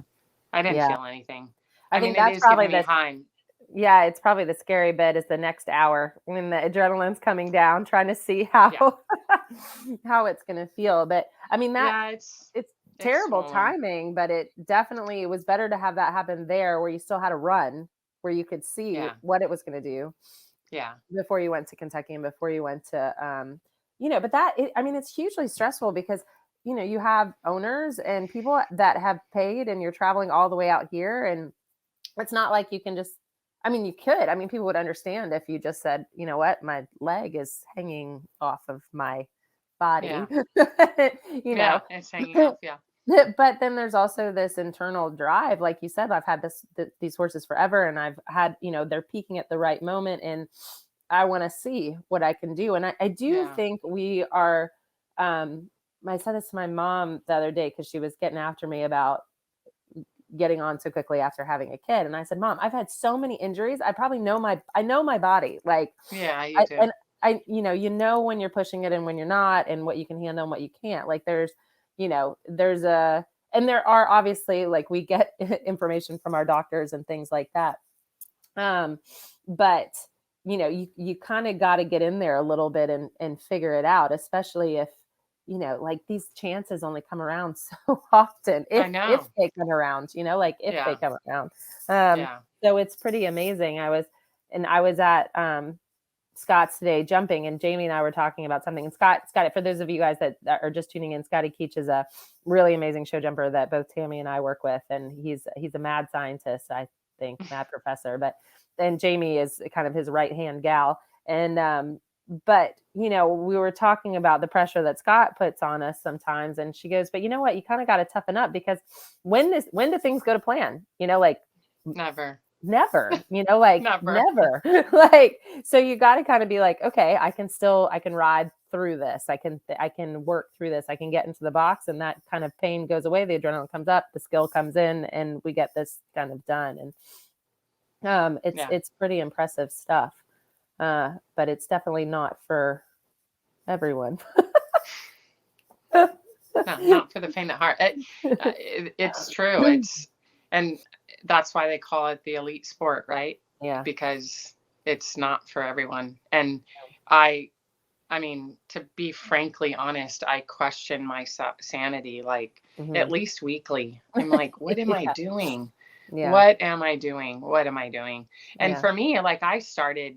I didn't feel anything. I mean, that's probably the time. Yeah, it's probably the scary bit is the next hour when the adrenaline's coming down, trying to see how how it's going to feel. But I mean, it's terrible timing, but it was better to have that happen there where you still had a run where you could see what it was going to do. Yeah. Before you went to Kentucky and before you went to, but I mean, it's hugely stressful because, you know, you have owners and people that have paid and you're traveling all the way out here. And it's not like you can just, I mean, you could, I mean, people would understand if you just said, you know what, my leg is hanging off of my body, you know, it's hanging off. Yeah. But then there's also this internal drive. Like you said, I've had these horses forever and I've had, you know, they're peaking at the right moment and I want to see what I can do. And I do think we are, I said this to my mom the other day because she was getting after me about getting on so quickly after having a kid. And I said, Mom, I've had so many injuries. I probably know my body. Like, you do. And you know, when you're pushing it and when you're not and what you can handle and what you can't. Like and there are obviously like we get information from our doctors and things like that. But you know, you kind of got to get in there a little bit and figure it out, especially if, you know, like these chances only come around so often. If they come around, you know, like if they come around. So it's pretty amazing. I was at Scott's today jumping and Jamie and I were talking about something. And Scott, for those of you guys that are just tuning in, Scotty Keach is a really amazing show jumper that both Tamie and I work with. And he's a mad scientist, I think, mad professor. Then Jamie is kind of his right-hand gal. And, but, you know, we were talking about the pressure that Scott puts on us sometimes. And she goes, but you know what? You kind of got to toughen up because when do things go to plan? You know, like never. never, like Never. never. Like, so you got to kind of be like, okay, I can ride through this. I can work through this. I can get into the box, and that kind of pain goes away. The adrenaline comes up, the skill comes in, and we get this kind of done. And it's pretty impressive stuff. But it's definitely not for everyone. No, not for the faint of heart. It's true. And that's why they call it the elite sport, right? Yeah. Because it's not for everyone. And I mean, to be frankly honest, I question my sanity like at least weekly. I'm like, what am I doing? Yeah. What am I doing? What am I doing? And Yeah. for me, like I started,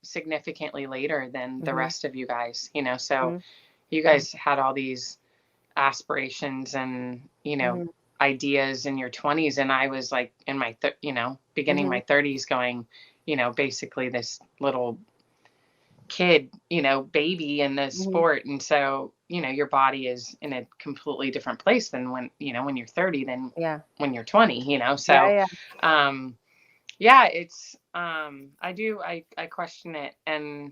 significantly later than the rest of you guys, so you guys had all these aspirations and, ideas in your 20s. And I was like in my, beginning my 30s going, basically this little kid, baby in this sport. And so, your body is in a completely different place than when you're 30 than when you're 20, so, it's, I question it. And,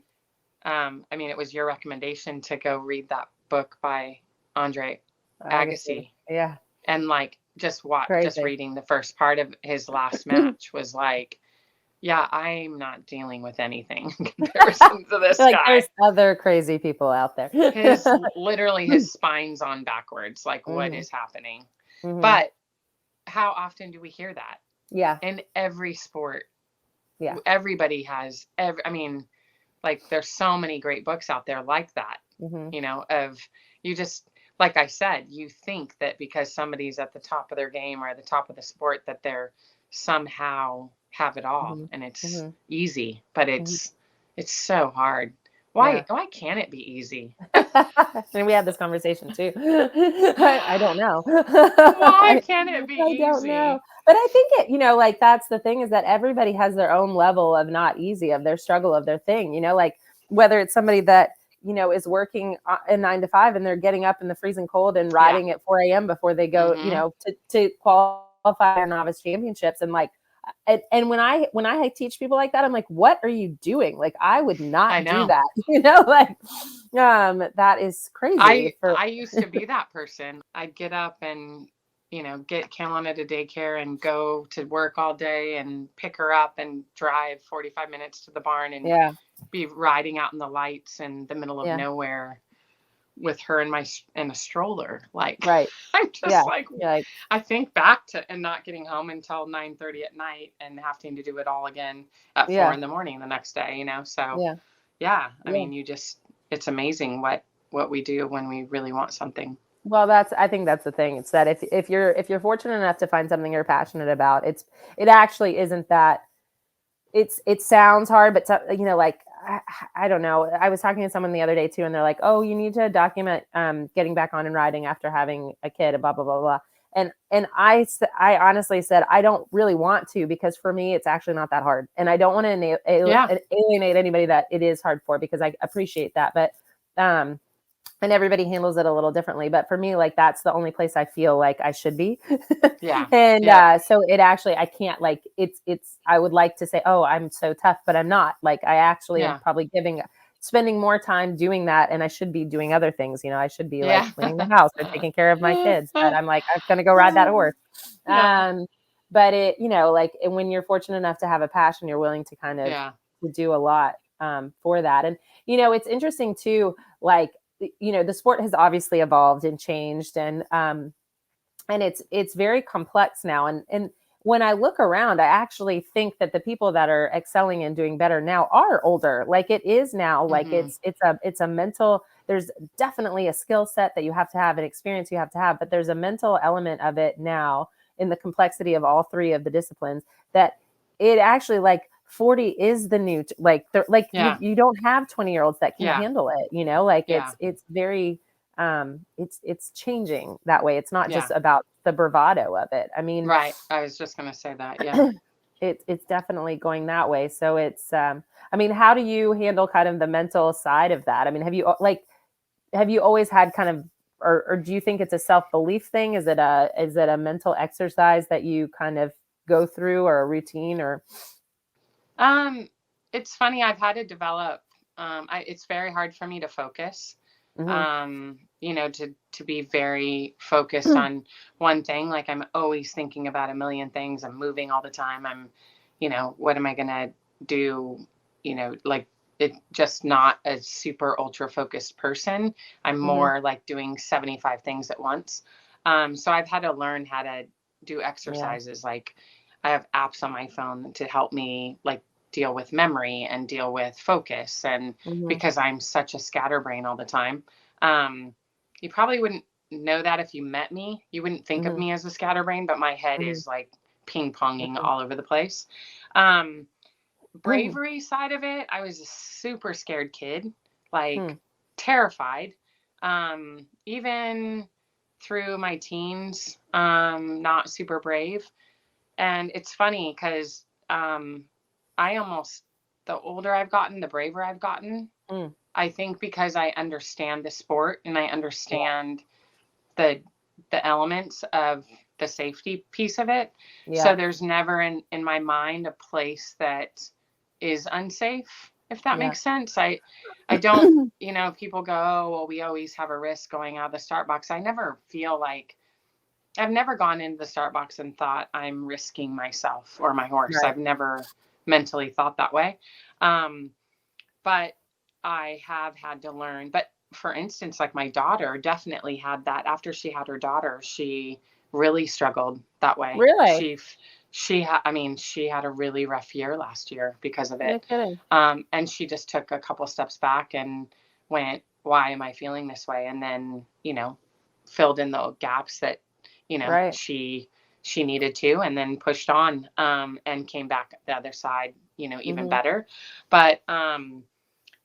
I mean, it was your recommendation to go read that book by Andre Agassi. Yeah. And like, just Crazy. reading the first part of his last match was like, yeah, I'm not dealing with anything in comparison to this like guy. There's other crazy people out there. Literally his spine's on backwards. Like, what is happening? But how often do we hear that? Yeah. In every sport. Yeah. Everybody has I mean, like there's so many great books out there like that, of you just, like I said, you think that because somebody's at the top of their game or at the top of the sport that they're somehow have it all and it's easy, but it's so hard. Why can't it be easy? And we had this conversation too. I don't know. Why can't it be easy? I don't know. But I think it, like that's the thing is that everybody has their own level of not easy, of their struggle, of their thing, like whether it's somebody that, is working a 9 to 5 and they're getting up in the freezing cold and riding at 4 a.m. before they go, to qualify their novice championships. And like, and when I teach people like that, I'm like, what are you doing? Like, I would not do that, like, that is crazy. I used to be that person. I'd get up and, get Caroline at a daycare and go to work all day and pick her up and drive 45 minutes to the barn and be riding out in the lights in the middle of nowhere with her in a stroller. Like, I'm just like, I think back to and not getting home until 9:30 at night and having to do it all again at 4 a.m. the next day, so I mean, it's amazing what we do when we really want something. Well, I think that's the thing. It's that if you're fortunate enough to find something you're passionate about, it actually isn't that. It sounds hard, but like I don't know. I was talking to someone the other day too, and they're like, "Oh, you need to document getting back on and riding after having a kid," and blah blah blah blah. And I honestly said I don't really want to, because for me it's actually not that hard, and I don't want to alienate anybody that it is hard for, because I appreciate that, but and everybody handles it a little differently. But for me, like, that's the only place I feel like I should be. And so it actually, I can't, like, it's, I would like to say, oh, I'm so tough, but I'm not. Like, I actually am probably spending more time doing that. And I should be doing other things. I should be like cleaning the house or taking care of my kids. But I'm like, I'm going to go ride that horse. But it, like, when you're fortunate enough to have a passion, you're willing to kind of to do a lot for that. And, it's interesting too, like, the sport has obviously evolved and changed, and it's very complex now. And when I look around, I actually think that the people that are excelling and doing better now are older. Like, it is now, like it's a mental, there's definitely a skill set that you have to have, an experience you have to have, but there's a mental element of it now in the complexity of all three of the disciplines, that it actually, like, 40 is the new, you don't have 20-year-olds that can handle it, like it's very, it's changing that way. It's not just about the bravado of it. I mean, right. I was just going to say that. Yeah. It's definitely going that way. So it's, I mean, how do you handle kind of the mental side of that? I mean, have you always had kind of, or do you think it's a self-belief thing? Is it a mental exercise that you kind of go through, or a routine, or? It's funny. I've had to develop, it's very hard for me to focus, to be very focused on one thing. Like I'm always thinking about a million things. I'm moving all the time. What am I going to do? Like it just not a super ultra focused person. I'm more like doing 75 things at once. So I've had to learn how to do exercises. Like I have apps on my phone to help me like deal with memory and deal with focus. And because I'm such a scatterbrain all the time, you probably wouldn't know that if you met me. You wouldn't think of me as a scatterbrain, but my head is like ping ponging all over the place. Bravery side of it, I was a super scared kid, like terrified. Even through my teens, not super brave. And it's funny because the older I've gotten, the braver I've gotten. I think because I understand the sport and I understand the elements of the safety piece of it. So there's never in my mind a place that is unsafe, if that makes sense. I don't, people go, oh, well, we always have a risk going out of the start box. I never feel like I've never gone into the start box and thought I'm risking myself or my horse. I've never mentally thought that way. But I have had to learn. But for instance, like my daughter definitely had that. After she had her daughter, she really struggled that way. Really? She had a really rough year last year because of it. No kidding. And she just took a couple steps back and went, why am I feeling this way? And then, filled in the gaps that, she needed to, and then pushed on, and came back the other side, even better. But,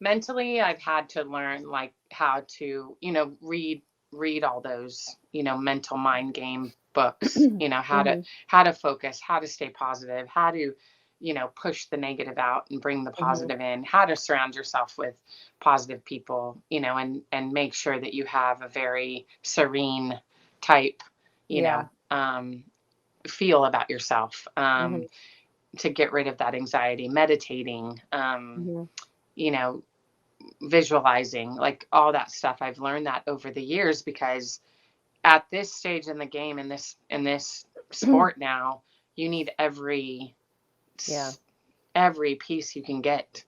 mentally, I've had to learn like how to, read all those, mental mind game books, how to focus, how to stay positive, how to, push the negative out and bring the positive in, how to surround yourself with positive people, and make sure that you have a very serene type, feel about yourself, to get rid of that anxiety, meditating, visualizing, like all that stuff. I've learned that over the years because at this stage in the game, in this sport now, you need every piece you can get.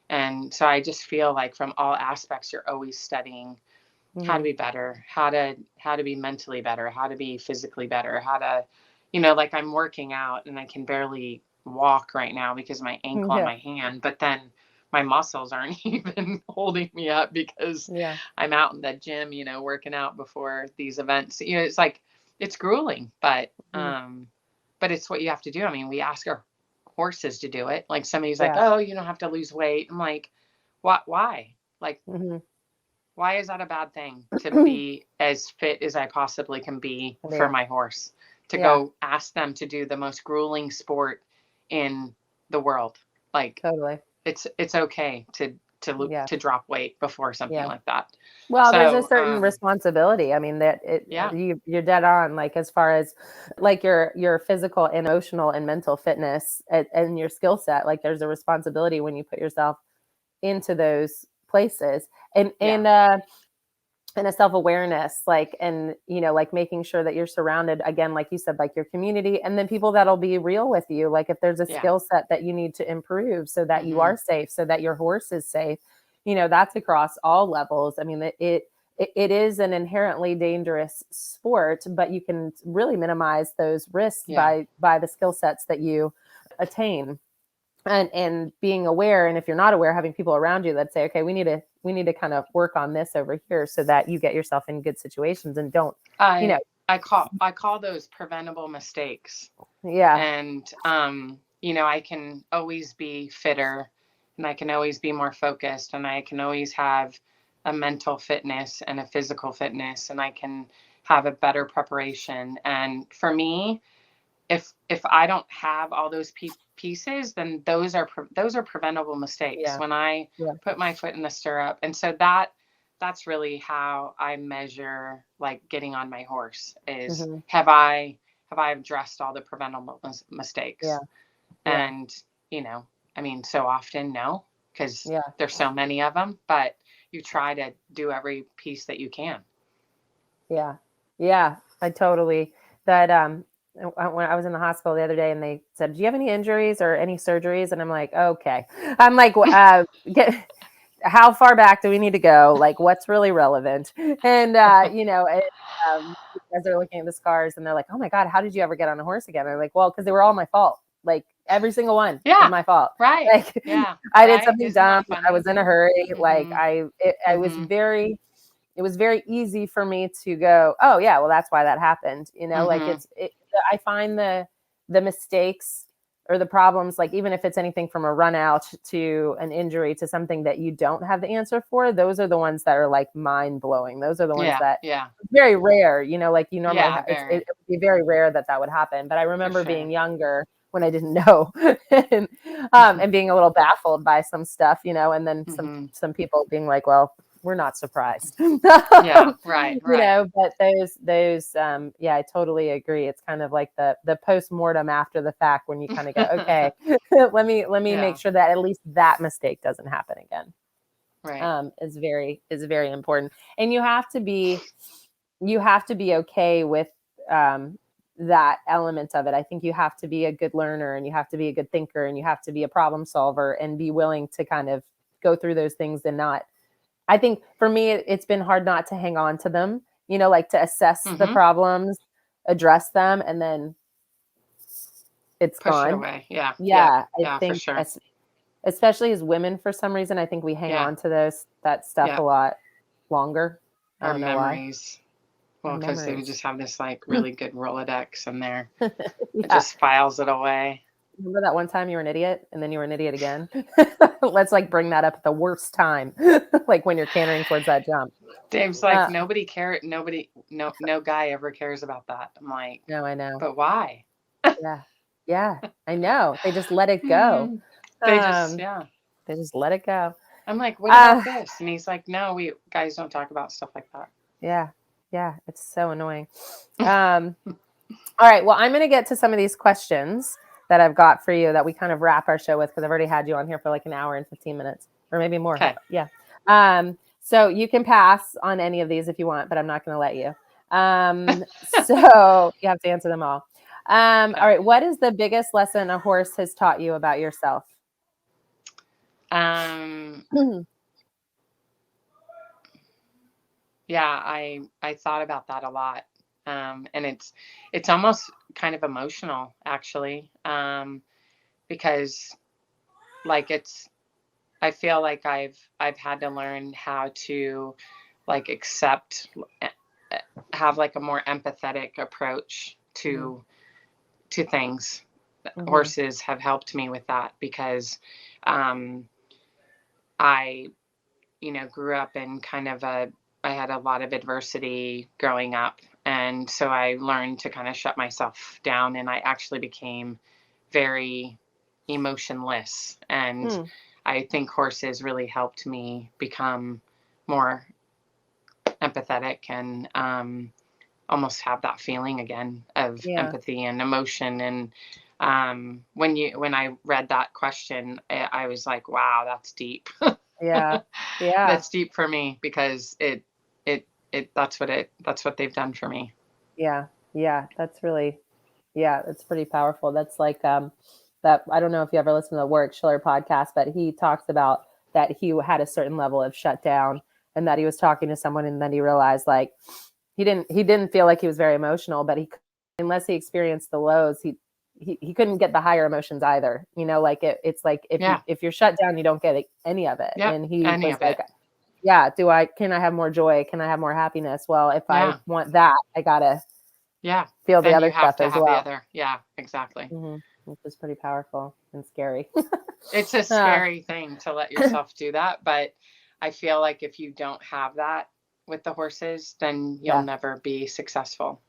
And so I just feel like from all aspects, you're always studying how to be better, how to be mentally better, how to be physically better, how to, like I'm working out and I can barely walk right now because of my ankle and my hand, but then my muscles aren't even holding me up because I'm out in the gym, working out before these events. It's like, it's grueling, but it's what you have to do. I mean, we ask our horses to do it. Like somebody's like, oh, you don't have to lose weight. I'm like, what? Why? Like, why is that a bad thing to be as fit as I possibly can be for my horse? To go ask them to do the most grueling sport in the world. Like, totally. It's okay to drop weight before something like that. Well, there's a certain responsibility. I mean, you're dead on, like, as far as like your physical, emotional, and mental fitness and your skill set. Like there's a responsibility when you put yourself into those places, and a self-awareness, like, and like making sure that you're surrounded, again, like you said, like your community, and then people that'll be real with you. Like if there's a skill set that you need to improve so that you are safe, so that your horse is safe, that's across all levels. I mean, it is an inherently dangerous sport, but you can really minimize those risks by the skill sets that you attain. And being aware, and if you're not aware, having people around you that say, okay, we need to kind of work on this over here so that you get yourself in good situations and don't, I call those preventable mistakes. Yeah. And, I can always be fitter, and I can always be more focused, and I can always have a mental fitness and a physical fitness, and I can have a better preparation. And for me, if I don't have all those pieces, then those are preventable mistakes when I put my foot in the stirrup. And so that's really how I measure, like, getting on my horse is have I have I addressed all the preventable mistakes? Yeah. And, I mean, so often, no, because Yeah. there's so many of them, but you try to do every piece that you can. Yeah. Yeah. I totally, that, when I was in the hospital the other day and they said, do you have any injuries or any surgeries? And I'm like, okay. I'm like, how far back do we need to go? Like, what's really relevant? And, as they're looking at the scars and they're like, oh my God, how did you ever get on a horse again? I'm like, well, because they were all my fault. Like every single one was my fault. Right. Like, yeah. I did right? something Isn't dumb. that funny? I was in a hurry. Mm-hmm. Like it was very easy for me to go, oh yeah, well, that's why that happened. Like I find the mistakes or the problems, like even if it's anything from a run out to an injury to something that you don't have the answer for, those are the ones that are like mind blowing. Those are the ones that very rare, like you normally, it would be very rare that would happen. But I remember being younger when I didn't know and being a little baffled by some stuff, and then some people being like, well, we're not surprised. Right. But those I totally agree. It's kind of like the post-mortem after the fact when you kind of go, okay, let me make sure that at least that mistake doesn't happen again. Right. Is very important. And you have to be okay with that element of it. I think you have to be a good learner and you have to be a good thinker and you have to be a problem solver and be willing to kind of go through those things and not. I think for me, it's been hard not to hang on to them, like to assess the problems, address them, and then it's push gone. it away. Yeah. I think for sure. Especially as women, for some reason, I think we hang on to that stuff a lot longer. I don't know memories. Why. Well, because they just have this like really good Rolodex in there. It just files it away. Remember that one time you were an idiot and then you were an idiot again? Let's like bring that up at the worst time, like when you're cantering towards that jump. Dave's like, no guy ever cares about that. I'm like, no, I know. But why? Yeah, I know. They just let it go. They just let it go. I'm like, what about this? And he's like, no, we guys don't talk about stuff like that. Yeah, it's so annoying. All right, well, I'm going to get to some of these questions that I've got for you that we kind of wrap our show with because I've already had you on here for like an hour and 15 minutes or maybe more. Okay. Yeah. So you can pass on any of these if you want, but I'm not going to let you. So you have to answer them all. All right. What is the biggest lesson a horse has taught you about yourself? Yeah, I thought about that a lot. And it's almost kind of emotional actually. Because like I feel like I've had to learn how to like accept, have like a more empathetic approach to things. Horses have helped me with that because I grew up in kind of I had a lot of adversity growing up. And so I learned to kind of shut myself down and I actually became very emotionless. And I think horses really helped me become more empathetic and almost have that feeling again of empathy and emotion. And when I read that question, I was like, wow, that's deep. Yeah. That's deep for me because that's what they've done for me. Yeah. That's pretty powerful. That's like that. I don't know if you ever listen to the Warwick Schiller podcast, but he talks about that he had a certain level of shutdown and that he was talking to someone and then he realized like he didn't feel like he was very emotional, but unless he experienced the lows, he couldn't get the higher emotions either. Like it's like if you're shut down, you don't get any of it. Yep, and he was like, can I have more joy? Can I have more happiness? Well, if I want that, I gotta feel the other stuff as well. Yeah, exactly. Which is pretty powerful and scary. It's a scary thing to let yourself do that, but I feel like if you don't have that with the horses, then you'll never be successul.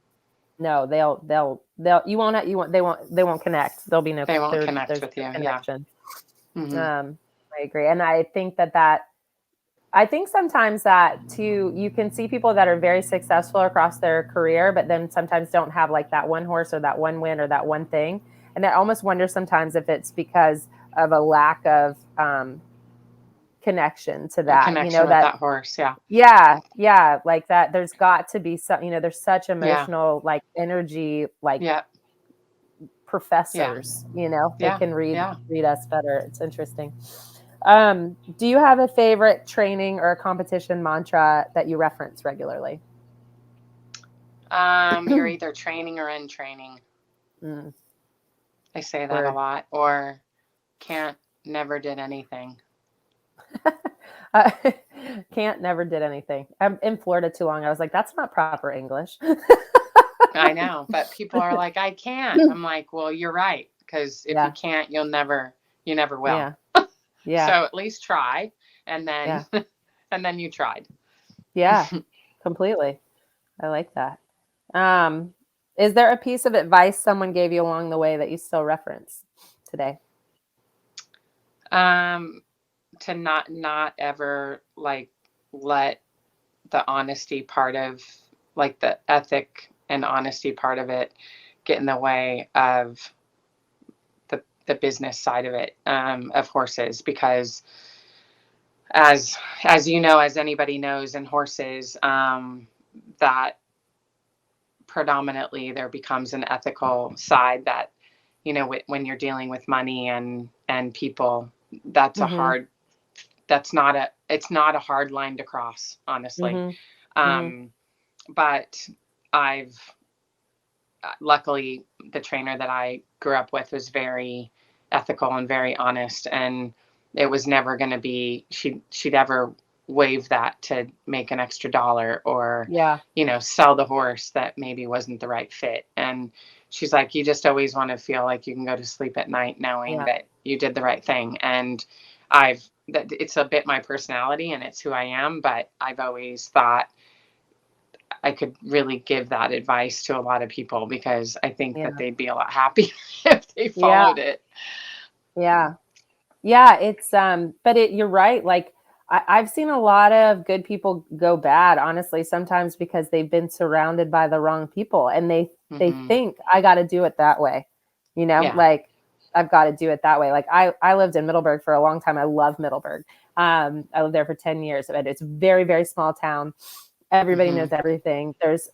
No, they won't connect. There'll be no. They won't connect with you. Connection. Yeah. I agree, and I think that I think sometimes that too, you can see people that are very successful across their career, but then sometimes don't have like that one horse or that one win or that one thing. And I almost wonder sometimes if it's because of a lack of connection to A that, connection with that horse. Yeah. Yeah. Like that, there's got to be some, there's such emotional, like energy, like Yeah. professors, they Yeah. can Yeah. read us better. It's interesting. Do you have a favorite training or competition mantra that you reference regularly? You're either training or in training. Mm, I say that a word. lot. Or can't, never did anything. Uh, can't, never did anything. I'm in Florida too long. I was like, that's not proper English. I know, but people are like, I can't. I'm like, well, you're right. Because if you Yeah. can't, you never will. Yeah. Yeah. So at least try. And then, Yeah. and then you tried. Yeah. Completely. I like that. Is there a piece of advice someone gave you along the way that you still reference today? To not ever like let the honesty part of, like, the ethic and honesty part of it get in the way of the business side of it, of horses, because as as anybody knows in horses, that predominantly there becomes an ethical side that, when you're dealing with money and people, that's a Mm-hmm. hard, it's not a hard line to cross, honestly. Mm-hmm. Mm-hmm. But I've luckily, the trainer that I grew up with was very ethical and very honest, and it was never going to be, she'd ever waive that to make an extra dollar, or Yeah. sell the horse that maybe wasn't the right fit. And she's like, you just always want to feel like you can go to sleep at night knowing Yeah. that you did the right thing. And that it's a bit my personality and it's who I am, but I've always thought I could really give that advice to a lot of people, because I think Yeah. that they'd be a lot happier if they Yeah. followed it. Yeah. Yeah. It's, but you're right. Like I've seen a lot of good people go bad, honestly, sometimes because they've been surrounded by the wrong people and they Mm-hmm. think I got to do it that way, Yeah. like I've got to do it that way. Like I lived in Middleburg for a long time. I love Middleburg. I lived there for 10 years. It's a very, very small town. Everybody Mm-hmm. knows everything. There is,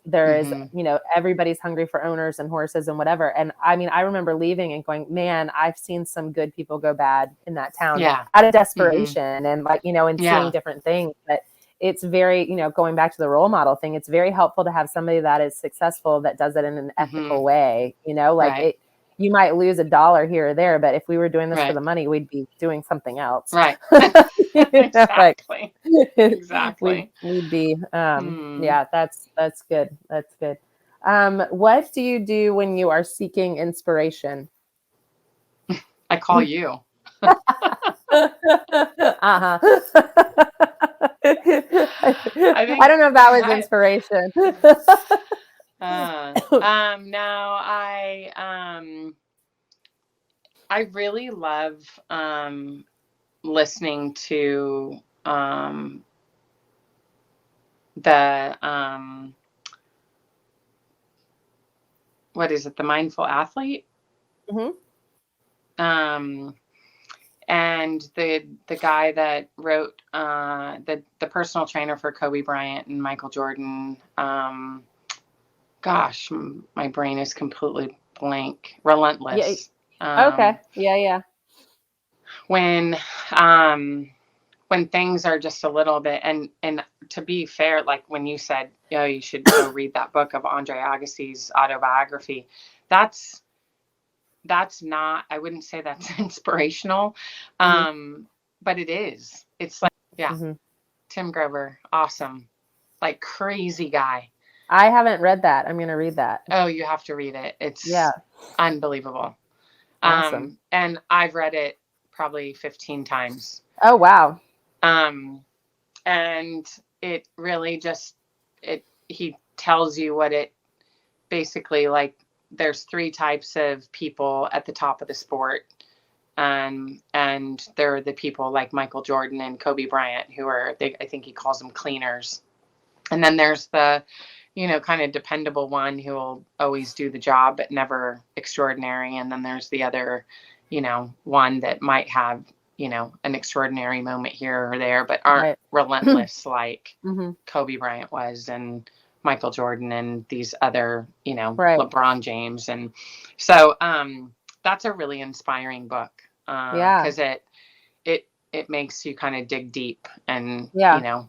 Mm-hmm. everybody's hungry for owners and horses and whatever. And I mean, I remember leaving and going, man, I've seen some good people go bad in that town Yeah. out of Mm-hmm. desperation and like, and seeing Yeah. different things. But it's very, going back to the role model thing, it's very helpful to have somebody that is successful that does it in an ethical Mm-hmm. way, like Right. you might lose $1 here or there, but if we were doing this for Right. the money, we'd be doing something else. Right. Like, Exactly. Exactly. we'd be, Hmm. yeah, that's good. That's good. What do you do when you are seeking inspiration? I call you. Uh-huh. I I think don't know if that was inspiration. no, I really love listening to the what is it, the Mindful Athlete. Mhm. And the guy that wrote the personal trainer for Kobe Bryant and Michael Jordan. Gosh, my brain is completely blank. Yeah. Relentless. Okay. Yeah. When things are just a little bit, and to be fair, like when you said, you should go read that book of Andre Agassi's autobiography, that's not, I wouldn't say that's inspirational, but it is. It's like, yeah, Mm-hmm. Tim Grover, awesome, like crazy guy. I haven't read that. I'm going to read that. Oh, you have to read it. It's unbelievable. Awesome. And I've read it probably 15 times. Oh, wow. And it really just, he tells you what it basically, like, there's 3 types of people at the top of the sport. And there are the people like Michael Jordan and Kobe Bryant who are, I think he calls them cleaners. And then there's the, kind of dependable one who will always do the job, but never extraordinary. And then there's the other, one that might have, an extraordinary moment here or there, but aren't relentless like Kobe Bryant was, and Michael Jordan, and these other, LeBron James. And so that's a really inspiring book, because it makes you kind of dig deep and,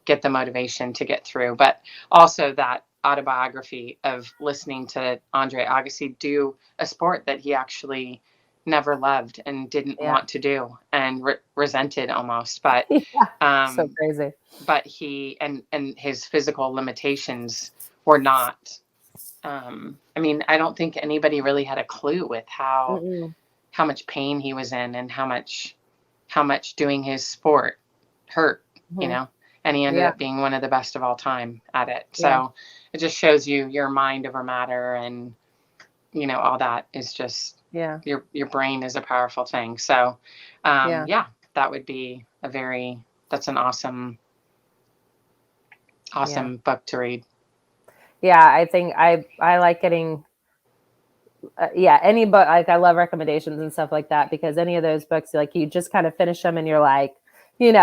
get the motivation to get through. But also that autobiography of listening to Andre Agassi do a sport that he actually never loved and didn't want to do, and resented almost. But so crazy. But he and his physical limitations were not. I mean, I don't think anybody really had a clue with how much pain he was in, and how much doing his sport hurt, and he ended up being one of the best of all time at it. So it just shows you your mind over matter, and, all that is just, your brain is a powerful thing. So, that would be that's an awesome book to read. Yeah. I think I like getting, any book. Like, I love recommendations and stuff like that, because any of those books, like, you just kind of finish them and you're like, you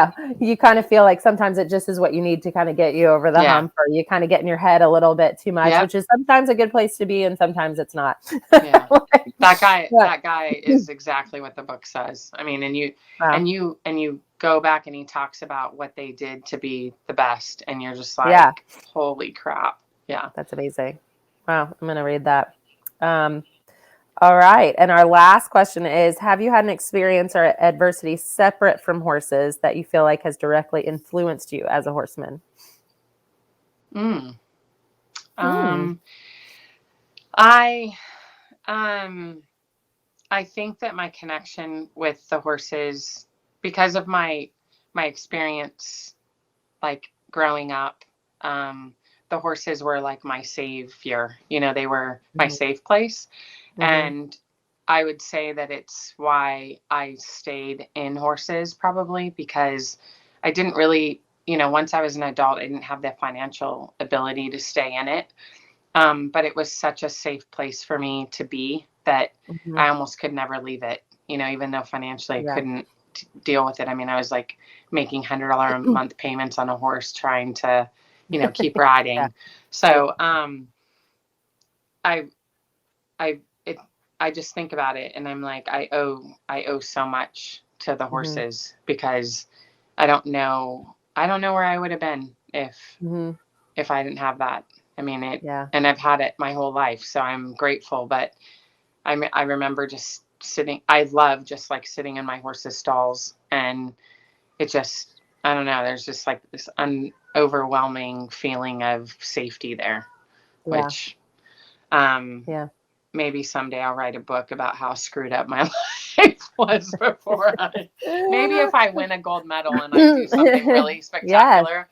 kind of feel like sometimes it just is what you need to kind of get you over the hump, or you kind of get in your head a little bit too much, which is sometimes a good place to be, and sometimes it's not. That guy is exactly what the book says. I mean, and you go back and he talks about what they did to be the best, and you're just like, holy crap. Yeah. That's amazing. Wow. I'm going to read that. All right. And our last question is, have you had an experience or adversity separate from horses that you feel like has directly influenced you as a horseman? I think that my connection with the horses, because of my experience, like growing up, the horses were like my savior. They were my safe place. And I would say that it's why I stayed in horses, probably because I didn't really, once I was an adult, I didn't have the financial ability to stay in it. But it was such a safe place for me to be that I almost could never leave it, even though financially I couldn't deal with it. I mean, I was like making $100 a month payments on a horse, trying to, keep riding. So, I just think about it, and I'm like, I owe so much to the horses, because I don't know where I would have been if I didn't have that. I mean, and I've had it my whole life, so I'm grateful. But I remember just sitting. I love just like sitting in my horse's stalls, and it just, I don't know. There's just like this overwhelming feeling of safety there, which, maybe someday I'll write a book about how screwed up my life was before. Maybe if I win a gold medal and I do something really spectacular,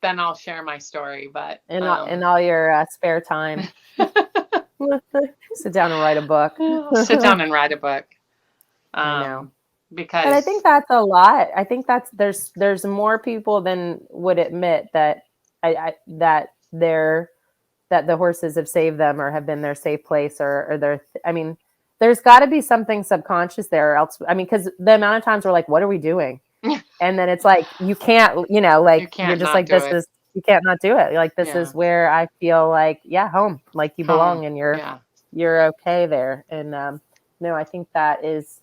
then I'll share my story. But in all your spare time, sit down and write a book. Sit down and write a book. I know. Because, but I think that's a lot. I think there's more people than would admit that that the horses have saved them, or have been their safe place, or their. I mean, there's got to be something subconscious there, or else. I mean, because the amount of times we're like, "What are we doing?" And then it's like you can't, you're just like, you can't not do it. Like, this is where I feel like, home, like you belong, and you're okay there. And no, I think that is.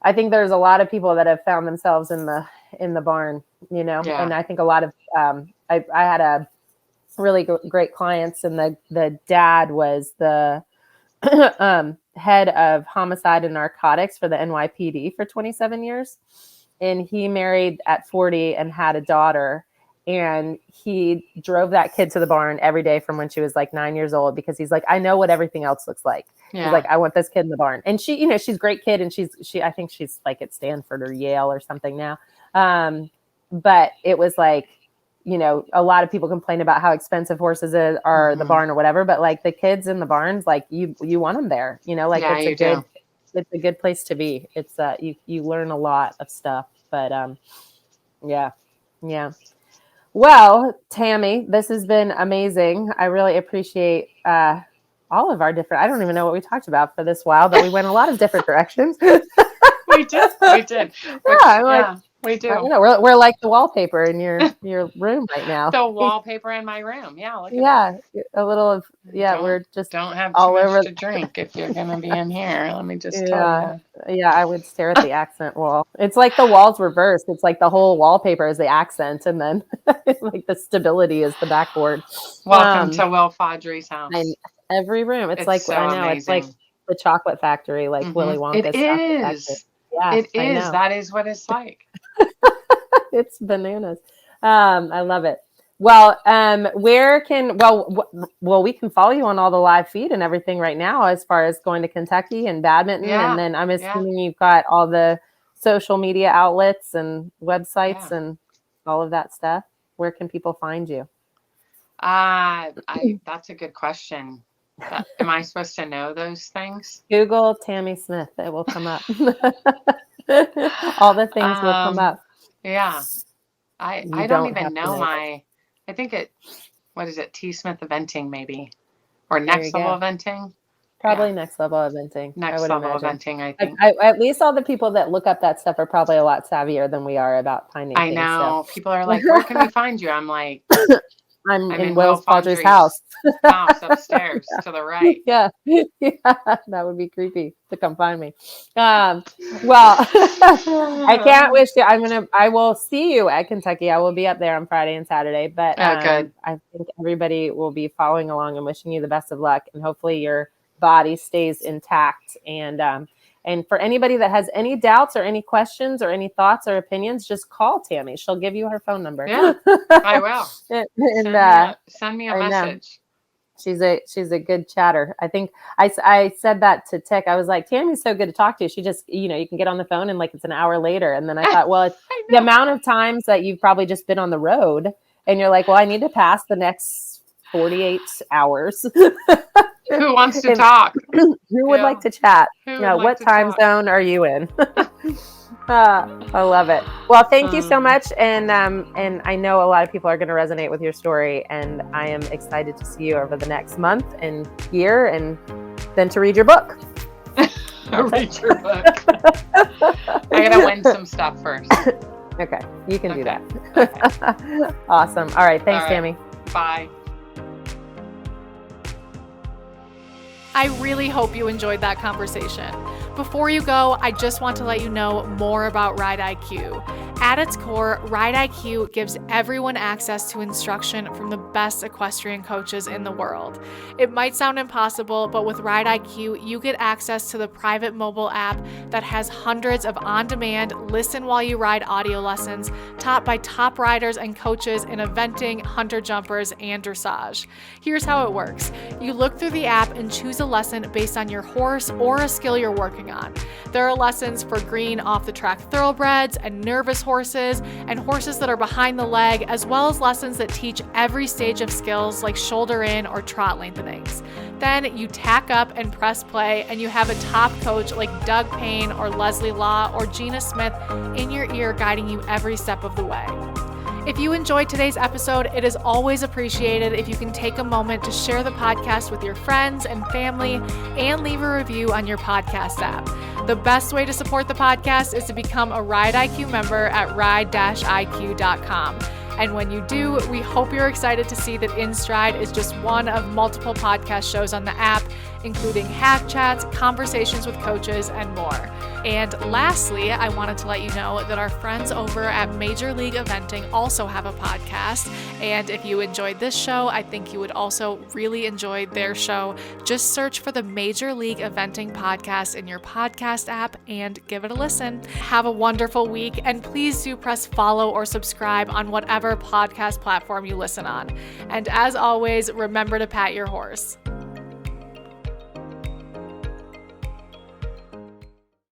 I think there's a lot of people that have found themselves in the barn, and I think a lot of I had a really great clients, and the dad was the head of homicide and narcotics for the NYPD for 27 years. And he married at 40 and had a daughter. And he drove that kid to the barn every day from when she was like 9 years old, because he's like, I know what everything else looks like. Yeah. He's like, I want this kid in the barn. And she, she's a great kid. And she, I think she's like at Stanford or Yale or something now. But it was like, a lot of people complain about how expensive horses are, the barn or whatever, but like the kids in the barns, like you want them there, like it's a good, it's a good place to be. It's you learn a lot of stuff, but yeah. Well, Tamie, this has been amazing. I really appreciate all of our different. I don't even know what we talked about for this while, but we went a lot of different directions. We did. Yeah, we do. You know, we're like the wallpaper in your room right now. The wallpaper in my room. Yeah, look at that. A little of we're just don't have all too over much to drink if you're gonna be in here. Let me just tell you. Yeah, I would stare at the accent wall. It's like the wall's reversed. It's like the whole wallpaper is the accent, and then like the stability is the backboard. Welcome to Will Fodry's house. Every room. It's like, so I know, amazing. It's like the chocolate factory, like Willy Wonka's chocolate factory. Yeah, it is. That is what it's like. It's bananas. I love it. Well, we can follow you on all the live feed and everything right now, as far as going to Kentucky and badminton. And then I'm assuming you've got all the social media outlets and websites and all of that stuff. Where can people find you? That's a good question. Am I supposed to know those things? Google Tamie Smith. It will come up. All the things will come up. Yeah. I don't even know I think what is it? T Smith Eventing maybe, or Next Level Eventing. Probably Next Level Eventing. Next Level Eventing, I think. At least all the people that look up that stuff are probably a lot savvier than we are about finding things. I know. So. People are like, where can we find you? I'm like, I'm in Will Fodry's house. Upstairs to the right. Yeah, that would be creepy to come find me. Well, I can't wish you. I will see you at Kentucky. I will be up there on Friday and Saturday. But good. I think everybody will be following along and wishing you the best of luck. And hopefully your body stays intact. And for anybody that has any doubts or any questions or any thoughts or opinions, just call Tamie. She'll give you her phone number. Yeah, I will. Send me a message. She's a good chatter. I think I said that to Tick. I was like, Tammie's so good to talk to. She just, you can get on the phone and like it's an hour later. And then I thought, well, it's the amount of times that you've probably just been on the road and you're like, well, I need to pass the next 48 hours. Who wants to talk? Who would like to chat? What time zone are you in? I love it. Well, thank you so much. And I know a lot of people are going to resonate with your story. And I am excited to see you over the next month and year, and then to read your book. Read your book. I got to win some stuff first. Okay. You can do that. Okay. Awesome. All right. Thanks, Tamie. Bye. I really hope you enjoyed that conversation. Before you go, I just want to let you know more about Ride IQ. At its core, Ride IQ gives everyone access to instruction from the best equestrian coaches in the world. It might sound impossible, but with Ride IQ, you get access to the private mobile app that has hundreds of on-demand, listen while you ride audio lessons taught by top riders and coaches in eventing, hunter jumpers, and dressage. Here's how it works. You look through the app and choose a lesson based on your horse or a skill you're working on. There are lessons for green off-the-track thoroughbreds and nervous horses and horses that are behind the leg, as well as lessons that teach every stage of skills like shoulder in or trot lengthenings. Then you tack up and press play, and you have a top coach like Doug Payne or Leslie Law or Gina Smith in your ear guiding you every step of the way. If you enjoyed today's episode, it is always appreciated if you can take a moment to share the podcast with your friends and family and leave a review on your podcast app. The best way to support the podcast is to become a Ride IQ member at ride-iq.com. And when you do, we hope you're excited to see that In Stride is just one of multiple podcast shows on the app, including hack chats, conversations with coaches, and more. And lastly, I wanted to let you know that our friends over at Major League Eventing also have a podcast. And if you enjoyed this show, I think you would also really enjoy their show. Just search for the Major League Eventing podcast in your podcast app and give it a listen. Have a wonderful week, and please do press follow or subscribe on whatever podcast platform you listen on. And as always, remember to pat your horse.